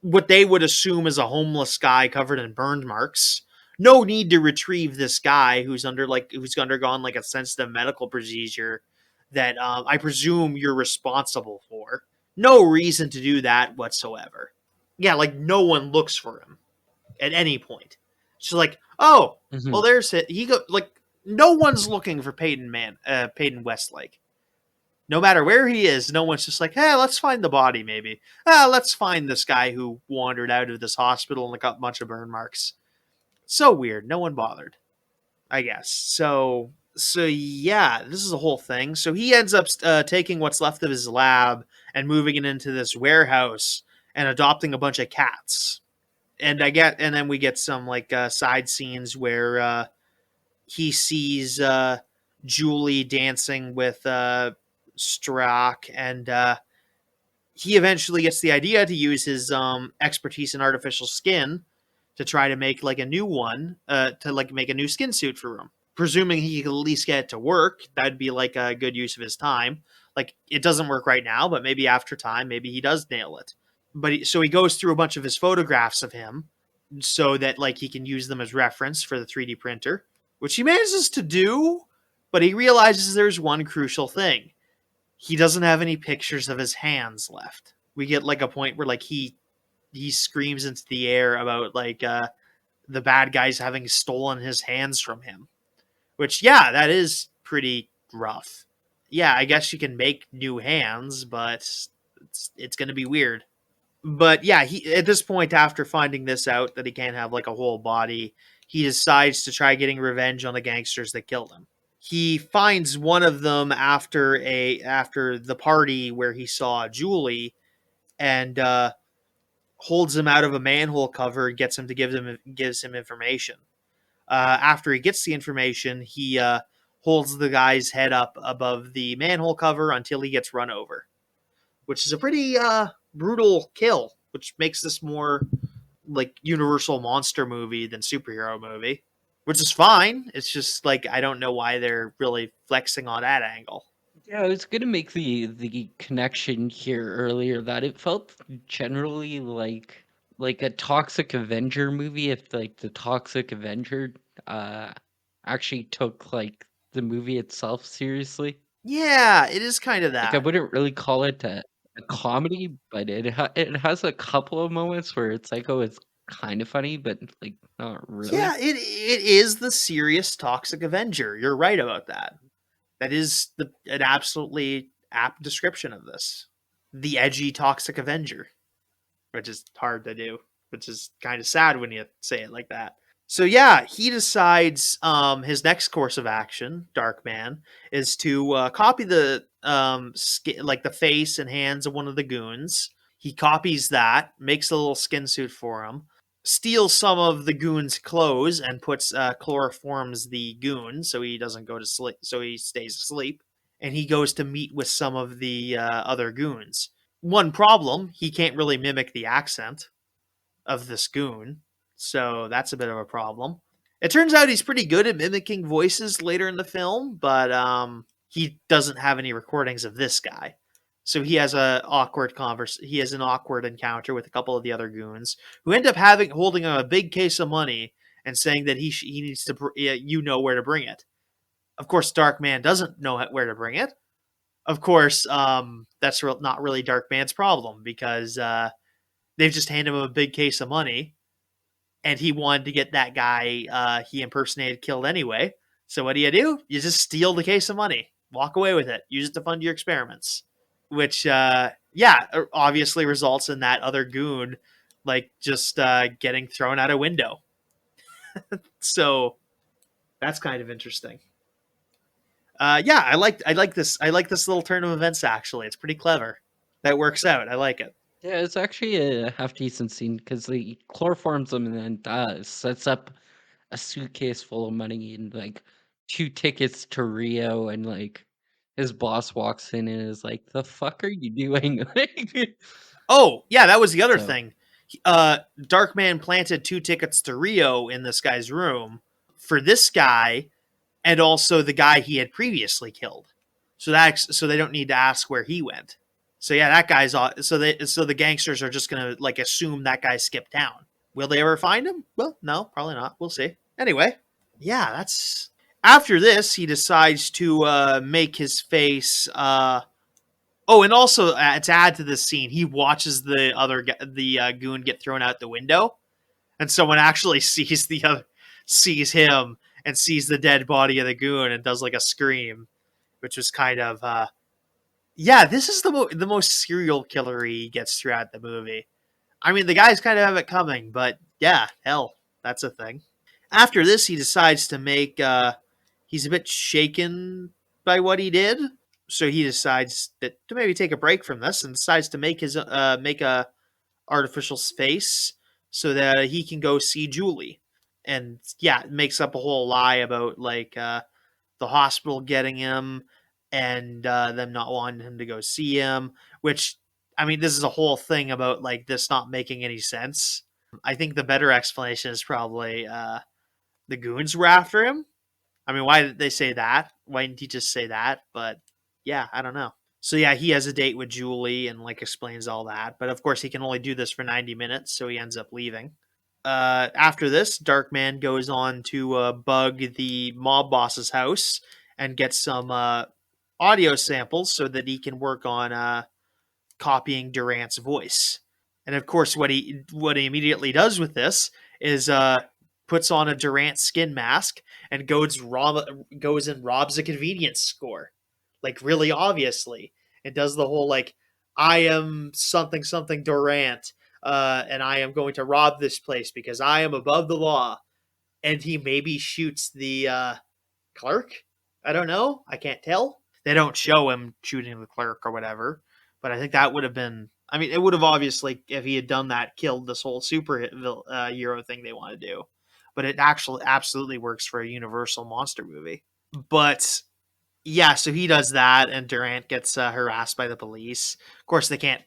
[SPEAKER 1] what they would assume is a homeless guy covered in burn marks. No need to retrieve this guy who's undergone like a sensitive medical procedure that I presume you're responsible for. No reason to do that whatsoever. Yeah, like no one looks for him at any point. She's like, oh, well,
[SPEAKER 2] Mhm.
[SPEAKER 1] there's it. He go like no one's looking for Peyton Westlake. No matter where he is, no one's just like, hey, let's find the body, maybe. Let's find this guy who wandered out of this hospital and got a bunch of burn marks. So weird. No one bothered, I guess. So yeah, this is a whole thing. So he ends up taking what's left of his lab and moving it into this warehouse and adopting a bunch of cats. And then we get some like side scenes where he sees Julie dancing with Strack, and he eventually gets the idea to use his expertise in artificial skin to try to make like a new one, to like make a new skin suit for him. Presuming he could at least get it to work, that'd be like a good use of his time. Like it doesn't work right now, but maybe after time, maybe he does nail it. So he goes through a bunch of his photographs of him, so that like he can use them as reference for the 3D printer, which he manages to do, but he realizes there's one crucial thing. He doesn't have any pictures of his hands left. We get like a point where like he screams into the air about like the bad guys having stolen his hands from him. Which yeah, that is pretty rough. Yeah, I guess you can make new hands, but it's going to be weird. But yeah, he at this point, after finding this out that he can't have like a whole body, he decides to try getting revenge on the gangsters that killed him. He finds one of them after the party where he saw Julie, and holds him out of a manhole cover and gives him information. After he gets the information, he holds the guy's head up above the manhole cover until he gets run over, which is a pretty brutal kill, which makes this more like Universal monster movie than superhero movie, which is fine. It's just like I don't know why they're really flexing on that angle.
[SPEAKER 2] Yeah, I was gonna make the connection here earlier that it felt generally like a Toxic Avenger movie if like the Toxic Avenger uh actually took like the movie itself seriously.
[SPEAKER 1] Yeah, it is kind of
[SPEAKER 2] Like I
[SPEAKER 1] that.
[SPEAKER 2] wouldn't really call it a comedy, but it has a couple of moments where it's like, oh, it's kind of funny, but like not
[SPEAKER 1] Yeah,
[SPEAKER 2] really.
[SPEAKER 1] it is the serious Toxic Avenger. You're right about that. That is an absolutely apt description of this. The edgy Toxic Avenger, which is hard to do, which is kind of sad when you say it like that. So yeah, he decides his next course of action, Darkman, is to copy the like the face and hands of one of the goons. He copies that, makes a little skin suit for him, steals some of the goon's clothes, and puts chloroforms the goon so he doesn't go to sleep, so he stays asleep. And he goes to meet with some of the other goons. One problem: he can't really mimic the accent of this goon, so that's a bit of a problem. It turns out he's pretty good at mimicking voices later in the film, but he doesn't have any recordings of this guy. So he has an awkward encounter with a couple of the other goons who end up holding him a big case of money and saying that he needs to where to bring it. Of course, Darkman doesn't know where to bring it. Of course, that's not really Darkman's problem because they've just handed him a big case of money, and he wanted to get that guy he impersonated killed anyway. So what do? You just steal the case of money, walk away with it, use it to fund your experiments, which yeah, obviously results in that other goon like just getting thrown out a window. So that's kind of interesting. Yeah, I like this little turn of events. Actually, it's pretty clever. That works out. I like it.
[SPEAKER 2] Yeah, it's actually a half decent scene because he chloroforms them and then sets up a suitcase full of money and like 2 tickets to Rio, and like his boss walks in and is like, "The fuck are you doing?" Like,
[SPEAKER 1] Oh yeah, that was the other
[SPEAKER 2] so
[SPEAKER 1] thing. Darkman planted 2 tickets to Rio in this guy's room for this guy and also the guy he had previously killed. So they don't need to ask where he went. So yeah, that guy's so the gangsters are just gonna like assume that guy skipped town. Will they ever find him? Well, no, probably not. We'll see. Anyway, yeah, that's after this he decides to make his face. Oh, and also to add to this scene, he watches the goon get thrown out the window, and someone actually sees him and sees the dead body of the goon and does like a scream, which was kind of yeah. This is the most serial killer he gets throughout the movie. I mean, the guys kind of have it coming, but yeah, hell, that's a thing. After this, he decides to make. He's a bit shaken by what he did, so he decides to maybe take a break from this and decides to make a artificial face so that he can go see Julie. And yeah, makes up a whole lie about like the hospital getting him and them not wanting him to go see him. Which I mean, this is a whole thing about like this not making any sense. I think the better explanation is probably the goons were after him. I mean, why did they say that? Why didn't he just say that? But yeah, I don't know. So yeah, he has a date with Julie and like explains all that. But of course, he can only do this for 90 minutes, so he ends up leaving. After this, Darkman goes on to bug the mob boss's house and get some audio samples so that he can work on copying Durant's voice. And of course, what he immediately does with this is puts on a Durant skin mask and goes and robs a convenience store, like really obviously. It does the whole like I am something something Durant, and I am going to rob this place because I am above the law. And he maybe shoots the clerk. I don't know. I can't tell. They don't show him shooting the clerk or whatever, but I think that would have been. I mean, it would have obviously, if he had done that, killed this whole superhero thing they want to do. But it actually absolutely works for a Universal monster movie. But yeah, so he does that, and Durant gets harassed by the police. Of course, they can't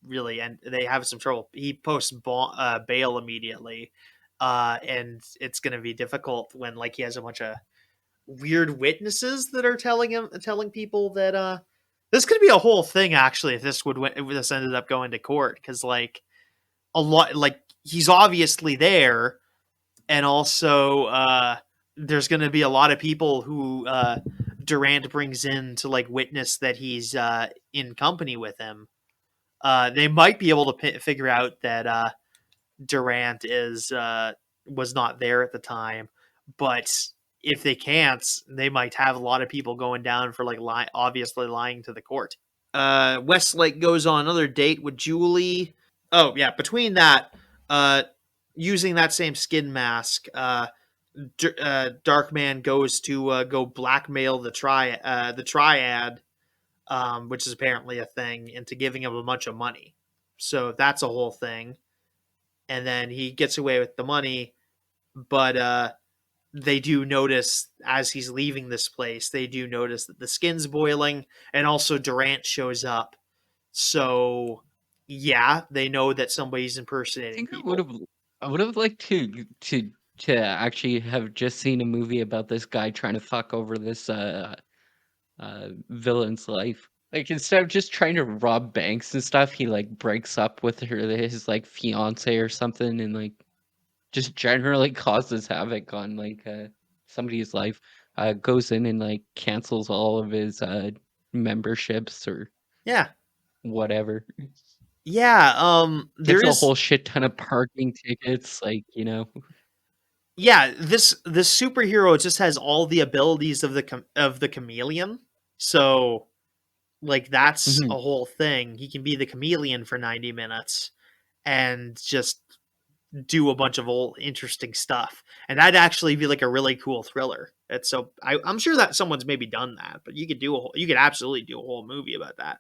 [SPEAKER 1] really, and they have some trouble. He posts bail immediately, and it's going to be difficult when like he has a bunch of weird witnesses that are telling people that this could be a whole thing actually if this ended up going to court because like a lot like he's obviously there and also there's going to be a lot of people who Durant brings in to like witness that he's in company with him. They might be able to figure out that Durant is was not there at the time, but if they can't, they might have a lot of people going down for like obviously lying to the court. Westlake goes on another date with Julie. Oh yeah, between that, uh, using that same skin mask, Darkman goes to go blackmail the triad, which is apparently a thing, into giving him a bunch of money. So that's a whole thing. And then he gets away with the money, but they do notice as he's leaving this place, they do notice that the skin's boiling, and also Durant shows up. So yeah, they know that somebody's
[SPEAKER 2] I
[SPEAKER 1] impersonating
[SPEAKER 2] think
[SPEAKER 1] people.
[SPEAKER 2] I would have liked to actually have just seen a movie about this guy trying to fuck over this villain's life. Like instead of just trying to rob banks and stuff, he like breaks up with his like fiance or something, and like just generally causes havoc on like somebody's life. Goes in and like cancels all of his memberships or
[SPEAKER 1] Yeah,
[SPEAKER 2] whatever.
[SPEAKER 1] yeah. There
[SPEAKER 2] Gives a
[SPEAKER 1] is
[SPEAKER 2] whole shit ton of parking tickets, like, you know.
[SPEAKER 1] yeah. This superhero just has all the abilities of the chameleon. So like that's a
[SPEAKER 2] Mhm.
[SPEAKER 1] whole thing. He can be the chameleon for 90 minutes and just do a bunch of old interesting stuff. And that'd actually be like a really cool thriller. And so I'm sure that someone's maybe done that, but you could absolutely do a whole movie about that.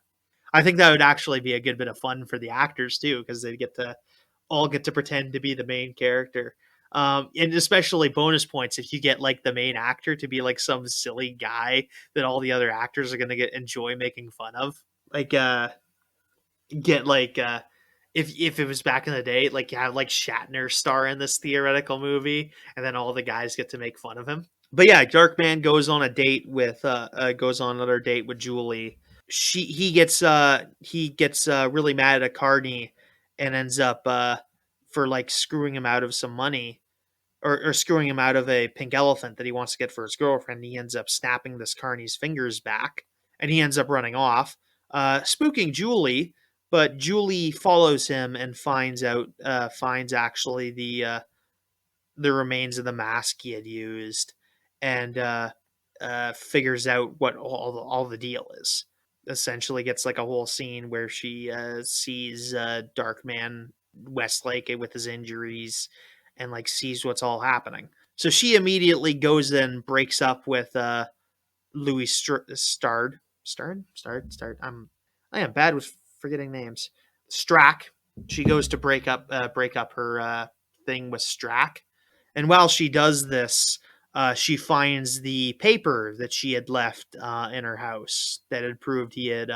[SPEAKER 1] I think that would actually be a good bit of fun for the actors too, because they get to pretend to be the main character. And especially bonus points if you get like the main actor to be like some silly guy that all the other actors are gonna enjoy making fun of. Like get like if it was back in the day, like you have like Shatner star in this theoretical movie, and then all the guys get to make fun of him. But yeah, Darkman goes on another date with Julie. He gets really mad at Carney and ends up for like screwing him out of some money, or screwing him out of a pink elephant that he wants to get for his girlfriend. He ends up snapping this Carney's fingers back, and he ends up running off, spooking Julie. But Julie follows him and finds actually the remains of the mask he had used, and figures out what all the deal is. Essentially, gets like a whole scene where she sees Darkman Westlake with his injuries, and like sees what's all happening. So she immediately goes and breaks up with Louis Stard. I am bad with forgetting names. Strack. She goes to break up her thing with Strack, and while she does this, she finds the paper that she had left in her house that had proved he had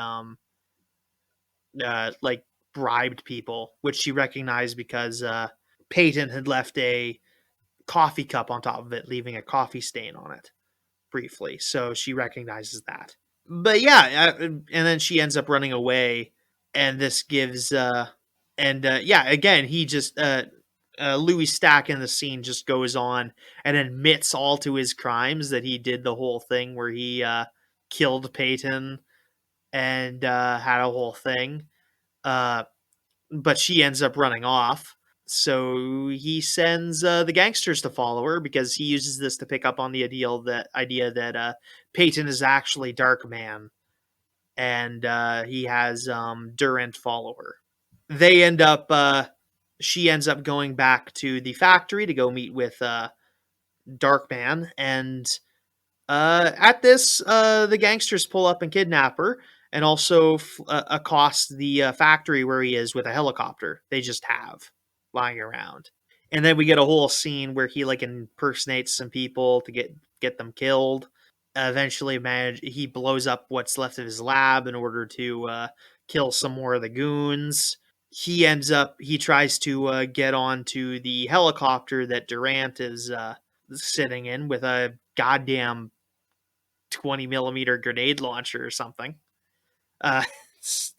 [SPEAKER 1] like bribed people, which she recognized because Peyton had left a coffee cup on top of it, leaving a coffee stain on it briefly. So she recognizes that. But yeah, and then she ends up running away, and this gives yeah, again, he just Louis Stack in the scene just goes on and admits all to his crimes, that he did the whole thing where he killed Peyton and had a whole thing. Uh, but she ends up running off. So he sends the gangsters to follow her, because he uses this to pick up on the idea that Peyton is actually Darkman, and he has Durant follow her. They end up She ends up going back to the factory to go meet with Darkman, and at this, the gangsters pull up and kidnap her, and also accost the factory where he is with a helicopter they just have lying around. And then we get a whole scene where he like impersonates some people to get them killed. Eventually, he blows up what's left of his lab in order to kill some more of the goons. He tries to get onto the helicopter that Durant is sitting in with a goddamn 20 millimeter grenade launcher or something, uh,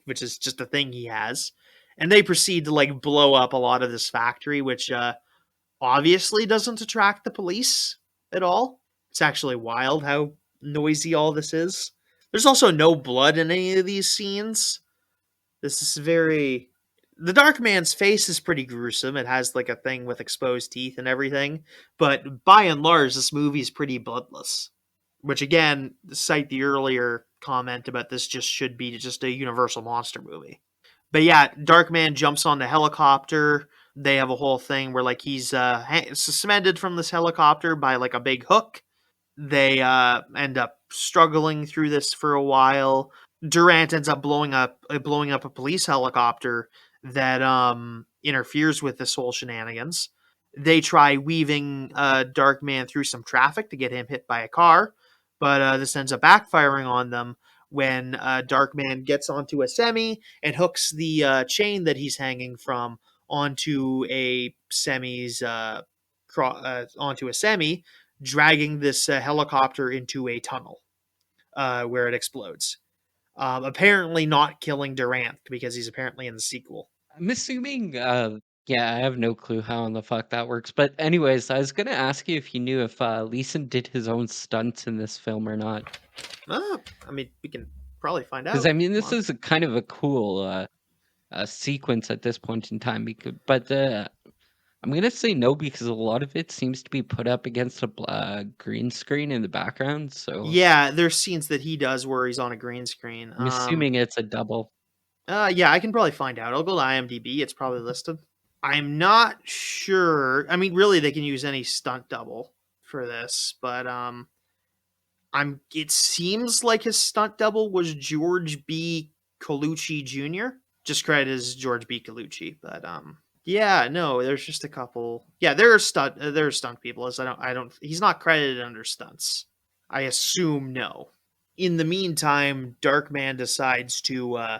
[SPEAKER 1] which is just a thing he has. And they proceed to like blow up a lot of this factory, which obviously doesn't attract the police at all. It's actually wild how noisy all this is. There's also no blood in any of these scenes. This is very. The Dark Man's face is pretty gruesome. It has like a thing with exposed teeth and everything. But by and large, this movie is pretty bloodless. Which again, cite the earlier comment about this just should be just a Universal monster movie. But yeah, Darkman jumps on the helicopter. They have a whole thing where like he's suspended from this helicopter by like a big hook. They end up struggling through this for a while. Durant ends up blowing up a police helicopter that interferes with this whole shenanigans. They try weaving Darkman through some traffic to get him hit by a car, but this ends up backfiring on them when Darkman gets onto a semi and hooks the chain that he's hanging from onto a onto a semi, dragging this helicopter into a tunnel where it explodes. Apparently not killing Durant, because he's apparently in the sequel.
[SPEAKER 2] I'm assuming, yeah, I have no clue how in the fuck that works. But anyways, I was gonna ask you if you knew if Leeson did his own stunts in this film or not.
[SPEAKER 1] I mean, we can probably find
[SPEAKER 2] Because I
[SPEAKER 1] out.
[SPEAKER 2] mean,
[SPEAKER 1] Come
[SPEAKER 2] this
[SPEAKER 1] on.
[SPEAKER 2] is a kind of a cool sequence at this point in time. But I'm gonna say no because a lot of it seems to be put up against a green screen in the background. So
[SPEAKER 1] Yeah, there's scenes that he does where he's on a green screen.
[SPEAKER 2] I'm assuming it's a double.
[SPEAKER 1] Yeah, I can probably find out. I'll go to IMDb. It's probably listed. I'm not sure. I mean, really, they can use any stunt double for this, but It seems like his stunt double was George B. Colucci Jr. Just credited as George B. Colucci, but yeah, no, there's just a couple. Yeah, there are stunt people. As I don't. He's not credited under stunts. I assume no. In the meantime, Darkman decides to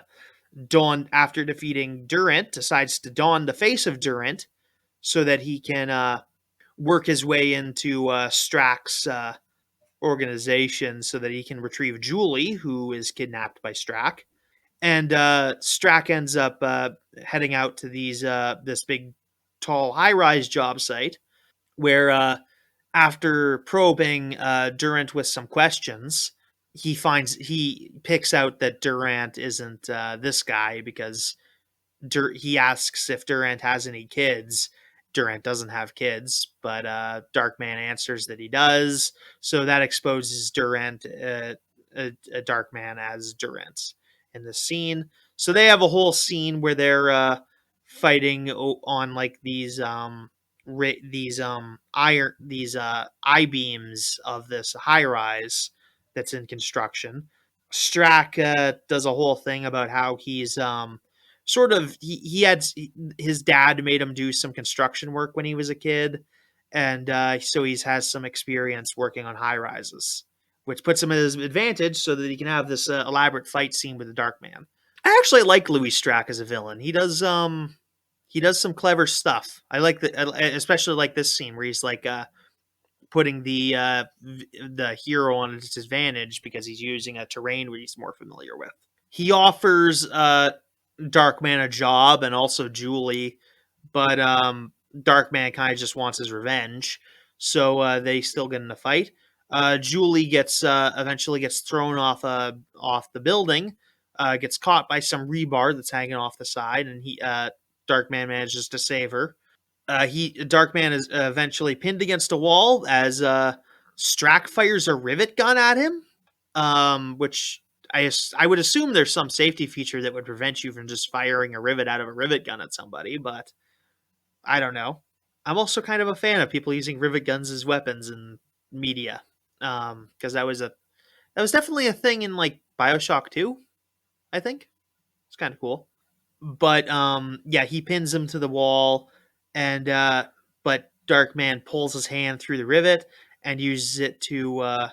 [SPEAKER 1] don after defeating Durant. Decides to don the face of Durant so that he can work his way into Strack's organization so that he can retrieve Julie, who is kidnapped by Strack. And Strack ends up heading out to this big, tall, high-rise job site where, after probing Durant with some questions, he picks out that Durant isn't this guy because he asks if Durant has any kids. Durant doesn't have kids, but Darkman answers that he does. So that exposes Darkman as Durant in the scene. So they have a whole scene where they're fighting on like these I beams of this high rise that's in construction. Strack does a whole thing about how he's sort of his dad made him do some construction work when he was a kid, and so he has some experience working on high rises, which puts him at his advantage so that he can have this elaborate fight scene with the Darkman. I actually like Louis Strack as a villain. He does some clever stuff. I like especially like this scene where he's like putting the hero on his advantage because he's using a terrain where he's more familiar with. He offers Darkman a job and also Julie, but Darkman kind of just wants his revenge, so they still get in a fight. Julie gets eventually gets thrown off the building, gets caught by some rebar that's hanging off the side, and Darkman manages to save her. Darkman is eventually pinned against a wall as Strack fires a rivet gun at him, which I would assume there's some safety feature that would prevent you from just firing a rivet out of a rivet gun at somebody, but I don't know. I'm also kind of a fan of people using rivet guns as weapons in media, because that was definitely a thing in like Bioshock 2. I think it's kind of cool. But yeah, he pins him to the wall, and but Darkman pulls his hand through the rivet and uses it to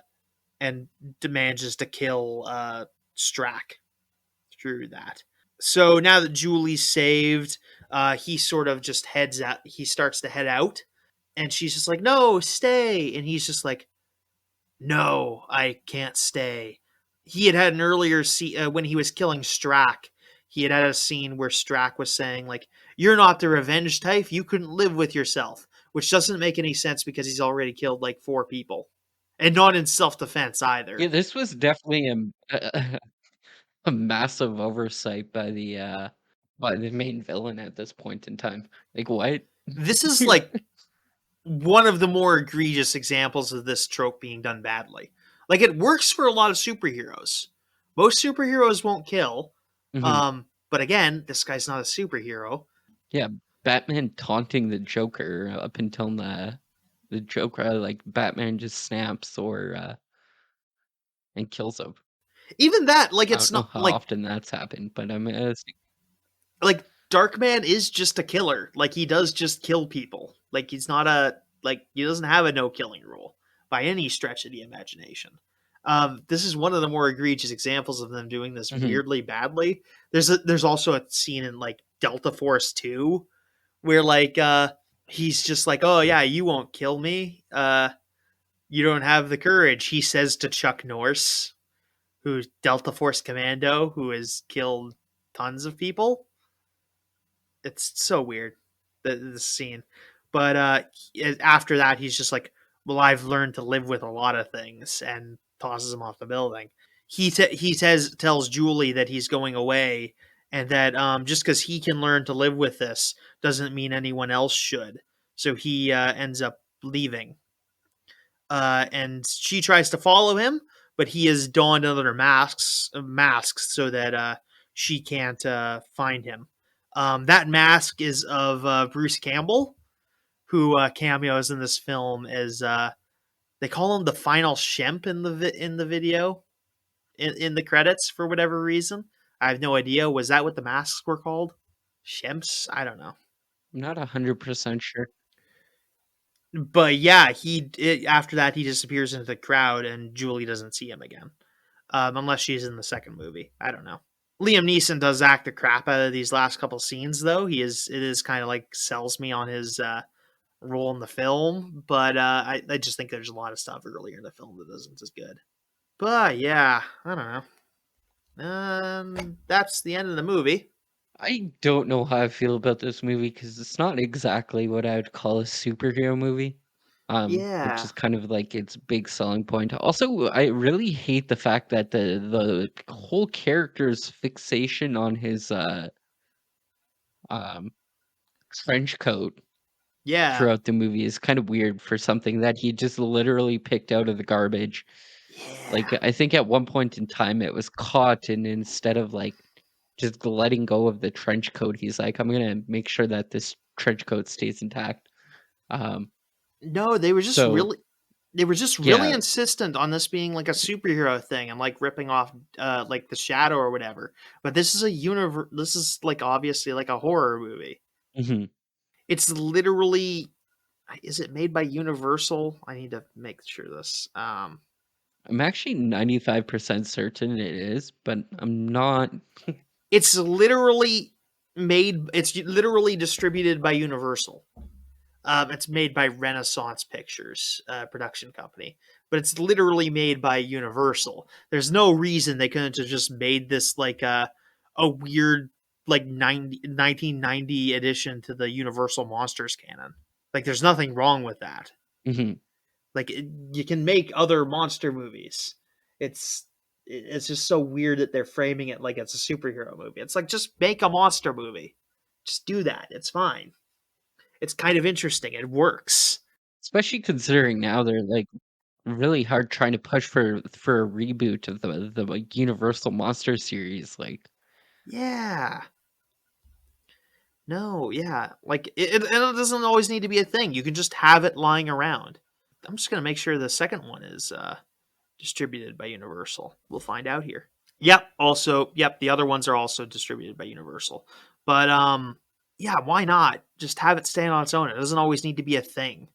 [SPEAKER 1] and manages to kill Strack through that. So now that Julie's saved, he sort of just heads out. He starts to head out, and she's just like, "No, stay!" And he's just like, "No, I can't stay." He had an earlier scene when he was killing Strack. He had a scene where Strack was saying like, "You're not the revenge type. You couldn't live with yourself," which doesn't make any sense because he's already killed like 4 people, and not in self-defense
[SPEAKER 2] Yeah,
[SPEAKER 1] either.
[SPEAKER 2] this was definitely a massive oversight by the main villain at this point in time. Like, what?
[SPEAKER 1] This is like one of the more egregious examples of this trope being done badly. Like it works for a lot of superheroes. Most superheroes won't kill.
[SPEAKER 2] Mhm.
[SPEAKER 1] But again, this guy's not a superhero.
[SPEAKER 2] Yeah, Batman taunting the Joker up until the Joker, like, Batman just snaps and kills him.
[SPEAKER 1] Even that, like
[SPEAKER 2] I
[SPEAKER 1] it's
[SPEAKER 2] don't know
[SPEAKER 1] not
[SPEAKER 2] how often that's happened, but I mean, it's
[SPEAKER 1] like Darkman is just a killer. Like he does just kill people. Like he's not a he doesn't have a no killing rule by any stretch of the imagination. This is one of the more egregious examples of them doing this
[SPEAKER 2] Mhm.
[SPEAKER 1] weirdly badly. There's also a scene in like Delta Force 2 where he's just like, "Oh yeah, you won't kill me. You don't have the courage," he says to Chuck Norris, who's Delta Force Commando, who has killed tons of people. It's so weird, the scene. But after that, he's just like, "Well, I've learned to live with a lot of things," and tosses him off the building. He tells Julie that he's going away, and that just because he can learn to live with this doesn't mean anyone else should. So he ends up leaving, and she tries to follow him, but he has donned other masks so that she can't find him. That mask is of Bruce Campbell, who cameos in this film as they call him the final Shemp in the video in the credits for whatever reason. I have no idea. Was that what the masks were called? Shemps? I don't know.
[SPEAKER 2] I'm not 100% sure.
[SPEAKER 1] But yeah, after that he disappears into the crowd, and Julie doesn't see him again, unless she's in the second movie. I don't know. Liam Neeson does act the crap out of these last couple scenes, though. It is kind of like sells me on his role in the film, but I just think there's a lot of stuff earlier in the film that isn't as good. But yeah, I don't know. That's the end of the movie.
[SPEAKER 2] I don't know how I feel about this movie because it's not exactly what I would call a superhero movie. Which
[SPEAKER 1] Yeah,
[SPEAKER 2] is kind of like its big selling point. Also, I really hate the fact that the whole character's fixation on his um trench coat
[SPEAKER 1] yeah,
[SPEAKER 2] throughout the movie is kind of weird for something that he just literally picked out of the garbage. Like,
[SPEAKER 1] yeah.
[SPEAKER 2] I think at one point in time it was caught, and instead of like just letting go of the trench coat, he's like, I'm gonna make sure that this trench coat stays intact. Um,
[SPEAKER 1] No,
[SPEAKER 2] so
[SPEAKER 1] they were just really
[SPEAKER 2] yeah.
[SPEAKER 1] insistent on this being like a superhero thing and like ripping off like the Shadow or whatever. But this is a universe. This is like obviously like a horror movie.
[SPEAKER 2] Mhm.
[SPEAKER 1] It's literally, is it made by Universal? I need to make sure this.
[SPEAKER 2] I'm actually 95% certain it is, but I'm not.
[SPEAKER 1] It's literally made. It's literally distributed by Universal. It's made by Renaissance Pictures production company, but it's literally made by Universal. There's no reason they couldn't have just made this like a weird like 1990 addition to the Universal Monsters canon. Like, there's nothing wrong with that.
[SPEAKER 2] Mhm.
[SPEAKER 1] Like, you can make other monster movies. It's just so weird that they're framing it like it's a superhero movie. It's like, just make a monster movie. Just do that. It's fine. It's kind of interesting. It works.
[SPEAKER 2] Especially considering now they're like really hard trying to push for a reboot of the like, Universal Monster series. Like,
[SPEAKER 1] Yeah. No, yeah. Like and it doesn't always need to be a thing. You can just have it lying around. I'm just gonna make sure the second one is distributed by Universal. We'll find out here. Yep. Also, yep. The other ones are also distributed by Universal. But yeah. Why not just have it stand on its own? It doesn't always need to be a thing.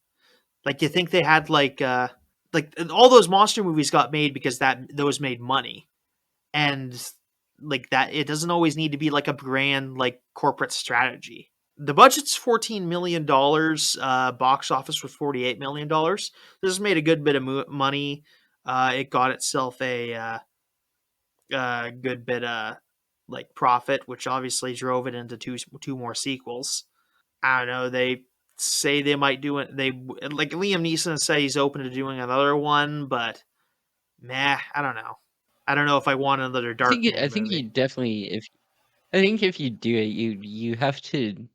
[SPEAKER 1] Like, you think they had like all those monster movies got made because that those made money, and like that it doesn't always need to be like a grand like corporate strategy. The budget's $14 million. Box office was $48 million. This made a good bit of money. It got itself a good bit of like profit, which obviously drove it into two more sequels. I don't know. They say they might do it. They like Liam Neeson said he's open to doing another one, but meh, I don't know. I don't know if I want another
[SPEAKER 2] I
[SPEAKER 1] Darkman
[SPEAKER 2] think you
[SPEAKER 1] movie.
[SPEAKER 2] definitely if I think if you do it, you have to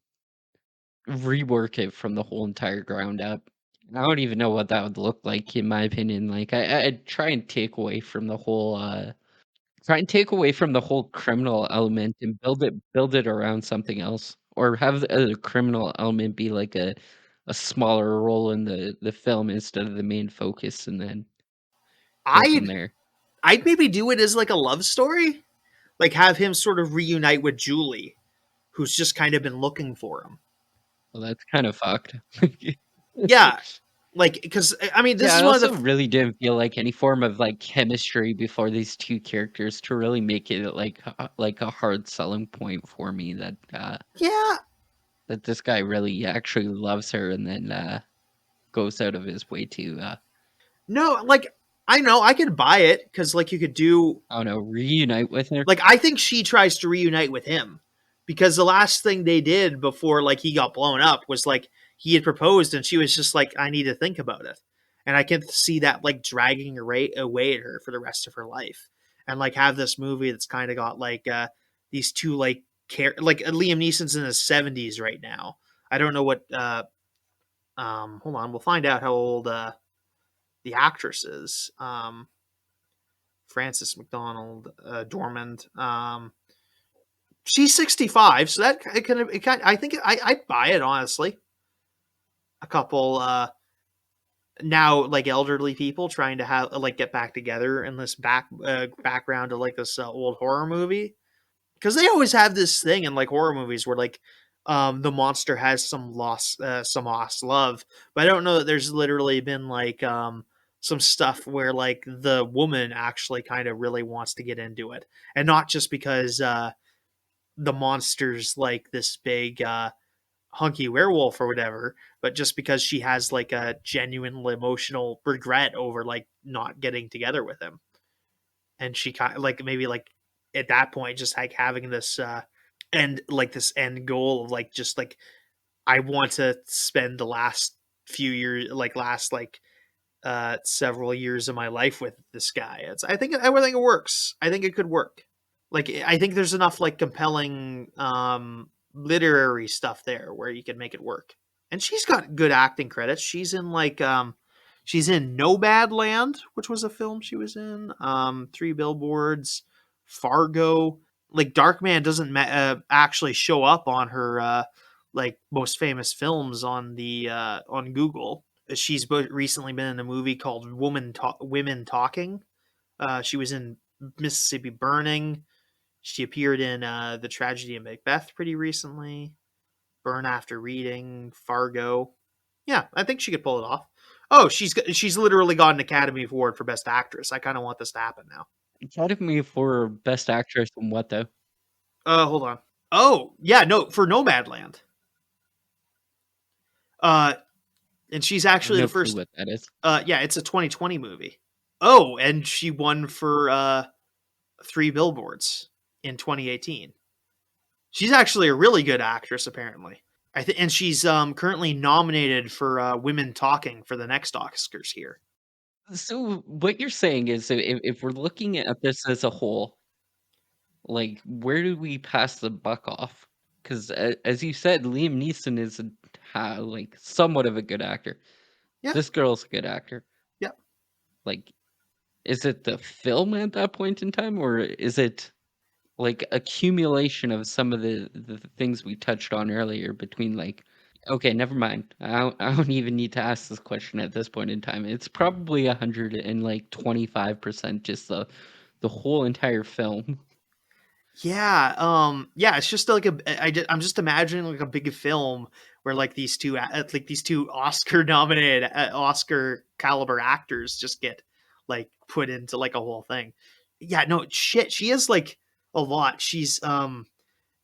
[SPEAKER 2] rework it from the whole entire ground up. I don't even know what that would look like in my opinion. Like, I'd try and take away from the whole try and take away from the whole criminal element and build it around something else, or have the criminal element be like a smaller role in the film instead of the main focus, and then go from
[SPEAKER 1] I'd
[SPEAKER 2] there.
[SPEAKER 1] I'd maybe do it as like a love story, like have him sort of reunite with Julie, who's just kind of been looking for him.
[SPEAKER 2] Well, that's kind of fucked.
[SPEAKER 1] Yeah, like because I mean this
[SPEAKER 2] Yeah,
[SPEAKER 1] is
[SPEAKER 2] I
[SPEAKER 1] one of
[SPEAKER 2] also
[SPEAKER 1] the
[SPEAKER 2] really didn't feel like any form of like chemistry before these two characters to really make it like a hard selling point for me that
[SPEAKER 1] yeah.
[SPEAKER 2] that this guy really actually loves her and then goes out of his way to
[SPEAKER 1] No, like I know I could buy it because like you could do
[SPEAKER 2] I don't know, reunite with her.
[SPEAKER 1] like I think she tries to reunite with him because the last thing they did before like he got blown up was like he had proposed and she was just like I need to think about it, and I can see that like dragging away at her for the rest of her life, and like have this movie that's kind of got like these two like like Liam Neeson's in his 70s right now. I don't know what hold on, we'll find out how old the actress is. Frances McDonald Dormand. She's 65, so that I think I'd buy it, honestly. A couple now like elderly people trying to have like get back together in this background of like this old horror movie, because they always have this thing in like horror movies where like the monster has some lost love, but I don't know that there's literally been like some stuff where like the woman actually kind of really wants to get into it, and not just because the monster's like this big hunky werewolf or whatever, but just because she has like a genuine emotional regret over like not getting together with him, and she kind of like maybe like at that point just like having this this end goal of like just like I want to spend the last few years last several years of my life with this guy. It's I would think it works. I think it could work. Like I think there's enough like compelling literary stuff there where you can make it work. And she's got good acting credits. She's in Nomadland, which was a film she was in. Three Billboards, Fargo. Like Darkman doesn't actually show up on her like most famous films on Google. She's recently been in a movie called Women Talking. She was in Mississippi Burning. She appeared in The Tragedy of Macbeth pretty recently. Burn After Reading, Fargo. Yeah, I think she could pull it off. Oh, she's literally got an Academy Award for Best Actress. I kind of want this to happen now.
[SPEAKER 2] Academy for Best Actress in what though?
[SPEAKER 1] Hold on. Oh, yeah, no, for Nomadland. Uh, and she's
[SPEAKER 2] I have
[SPEAKER 1] actually the
[SPEAKER 2] no clue
[SPEAKER 1] first.
[SPEAKER 2] what that is.
[SPEAKER 1] Yeah, it's a 2020 movie. Oh, and she won for Three Billboards in 2018. She's actually a really good actress, apparently. And she's currently nominated for Women Talking for the next Oscars here.
[SPEAKER 2] So what you're saying is, if we're looking at this as a whole, like where do we pass the buck off? Because as you said, Liam Neeson is like somewhat of a good actor.
[SPEAKER 1] Yeah,
[SPEAKER 2] This girl's a good actor.
[SPEAKER 1] yeah.
[SPEAKER 2] Like, is it the film at that point in time, or is it like accumulation of some of the things we touched on earlier between like okay, never mind. I don't even need to ask this question at this point in time. It's probably 125% just the whole entire film.
[SPEAKER 1] Yeah, yeah, it's just like I'm just imagining like a big film where like these two Oscar nominated Oscar caliber actors just get like put into like a whole thing. Yeah, no shit, she is like a lot. She's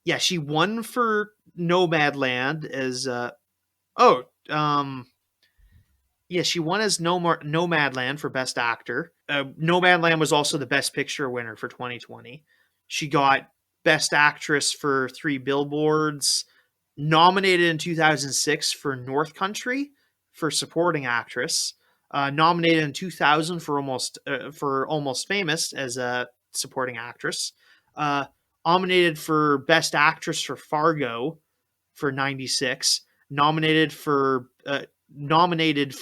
[SPEAKER 1] yeah, she won for Nomadland as oh, yeah, she won as Nomadland for Best Actor. Nomadland was also the Best Picture winner for 2020. She got Best Actress for Three Billboards. Nominated in 2006 for North Country for Supporting Actress. Nominated in 2000 for Almost Famous as a Supporting Actress. Uh, Nominated for Best Actress for Fargo for 96. Nominated for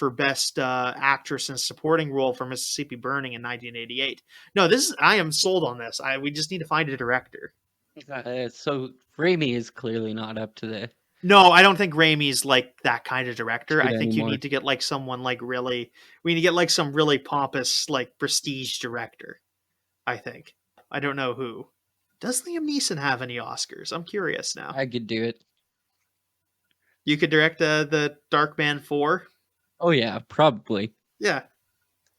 [SPEAKER 1] Best Actress in a Supporting Role for Mississippi Burning in 1988. No, I am sold on this. We just need to find a director.
[SPEAKER 2] So Raimi is clearly not up to the
[SPEAKER 1] No, I don't think Raimi's like that kind of director.
[SPEAKER 2] to it
[SPEAKER 1] I think you
[SPEAKER 2] anymore.
[SPEAKER 1] need to get like someone like really. We need to get like some really pompous like prestige director. I think. I don't know who. Does Liam Neeson have any Oscars? I'm curious now.
[SPEAKER 2] I could do it.
[SPEAKER 1] You could direct the Darkman 4.
[SPEAKER 2] Oh yeah, probably.
[SPEAKER 1] Yeah.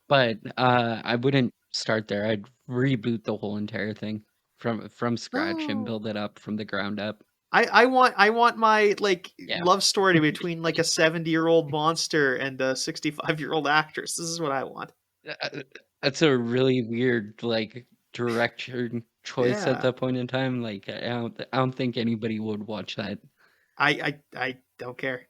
[SPEAKER 2] But I wouldn't start there. I'd reboot the whole entire thing from scratch and
[SPEAKER 1] No.
[SPEAKER 2] build it up from the ground up.
[SPEAKER 1] I want my like
[SPEAKER 2] Yeah.
[SPEAKER 1] love story between like a 70-year-old monster and a 65-year-old actress. This is what I want.
[SPEAKER 2] That's a really weird like direction choice at
[SPEAKER 1] Yeah.
[SPEAKER 2] that point in time. Like I don't think anybody would watch that.
[SPEAKER 1] I don't care.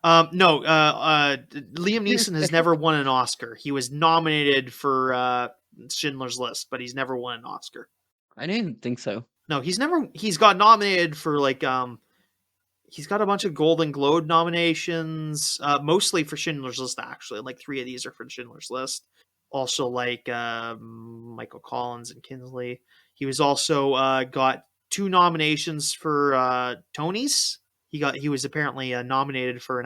[SPEAKER 1] No, Liam Neeson has never won an Oscar. He was nominated for Schindler's List, but he's never won an Oscar.
[SPEAKER 2] I didn't think so.
[SPEAKER 1] No, he's got nominated for like he's got a bunch of Golden Globe nominations, mostly for Schindler's List. Actually, like three of these are for Schindler's List. Also, like Michael Collins and Kinsley. He was also got 2 nominations for Tonys. He was apparently nominated for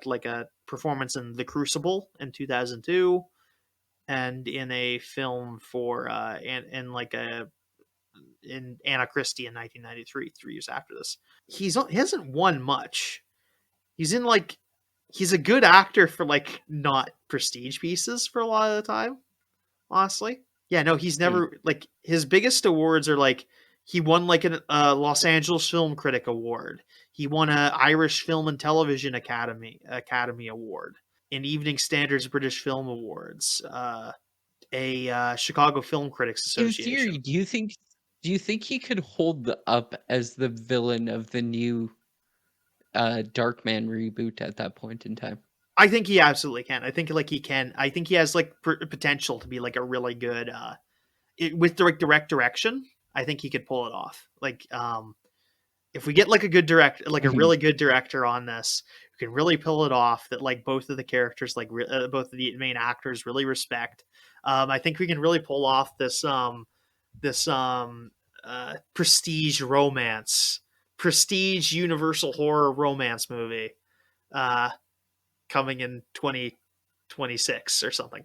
[SPEAKER 1] like a performance in The Crucible in 2002, and in a film for in like a in Anna Christie in 1993, 3 years after this. He hasn't won much. He's in like he's a good actor for like not prestige pieces for a lot of the time, honestly. Yeah, no, he's
[SPEAKER 2] Hmm.
[SPEAKER 1] never like his biggest awards are like he won like a Los Angeles Film Critic Award. He won a Irish Film and Television Academy Award, an Evening Standards British Film Awards, a Chicago Film Critics
[SPEAKER 2] In theory,
[SPEAKER 1] Association.
[SPEAKER 2] do you think he could hold up as the villain of the new Darkman reboot at that point in time?
[SPEAKER 1] I think he absolutely can. I think like he can. I think he has like potential to be like a really good with direct direction. I think he could pull it off. Like if we get like a good like a
[SPEAKER 2] Mhm.
[SPEAKER 1] really good director on this, who can really pull it off, that like both of the characters, like both of the main actors, really respect. I think we can really pull off this prestige romance, prestige universal horror romance movie, uh, coming in 2026 or something.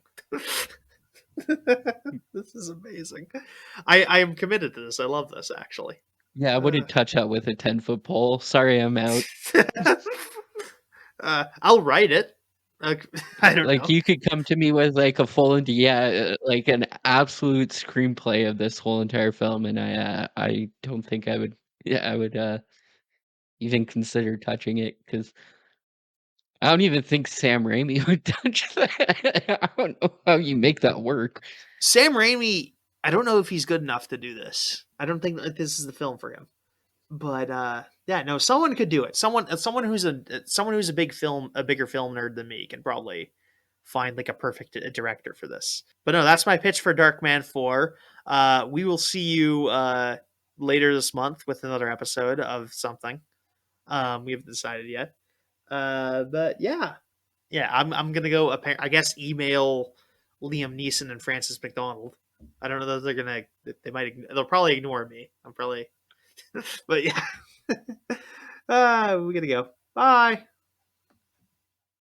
[SPEAKER 1] This is amazing. I am committed to this. I love this actually.
[SPEAKER 2] Yeah, I
[SPEAKER 1] Uh,
[SPEAKER 2] wouldn't touch that with a 10-foot pole. Sorry, I'm out.
[SPEAKER 1] I'll write it. Uh, I don't
[SPEAKER 2] Like
[SPEAKER 1] know.
[SPEAKER 2] you could come to me with like a full and like an absolute screenplay of this whole entire film, and I don't think I would. Yeah, I would even consider touching it because I don't even think Sam Raimi would touch that. I don't know how you make that work.
[SPEAKER 1] Sam Raimi, I don't know if he's good enough to do this. I don't think that this is the film for him. But yeah, no, someone could do it. Someone who's a bigger film nerd than me can probably find like a perfect director for this. But no, that's my pitch for Darkman 4. We will see you later this month with another episode of something. We haven't decided yet. But yeah, yeah, I'm gonna go. I guess email Liam Neeson and Francis McDonald. I don't know that they're gonna. They'll probably ignore me. I'm probably. But yeah, we gotta go. Bye.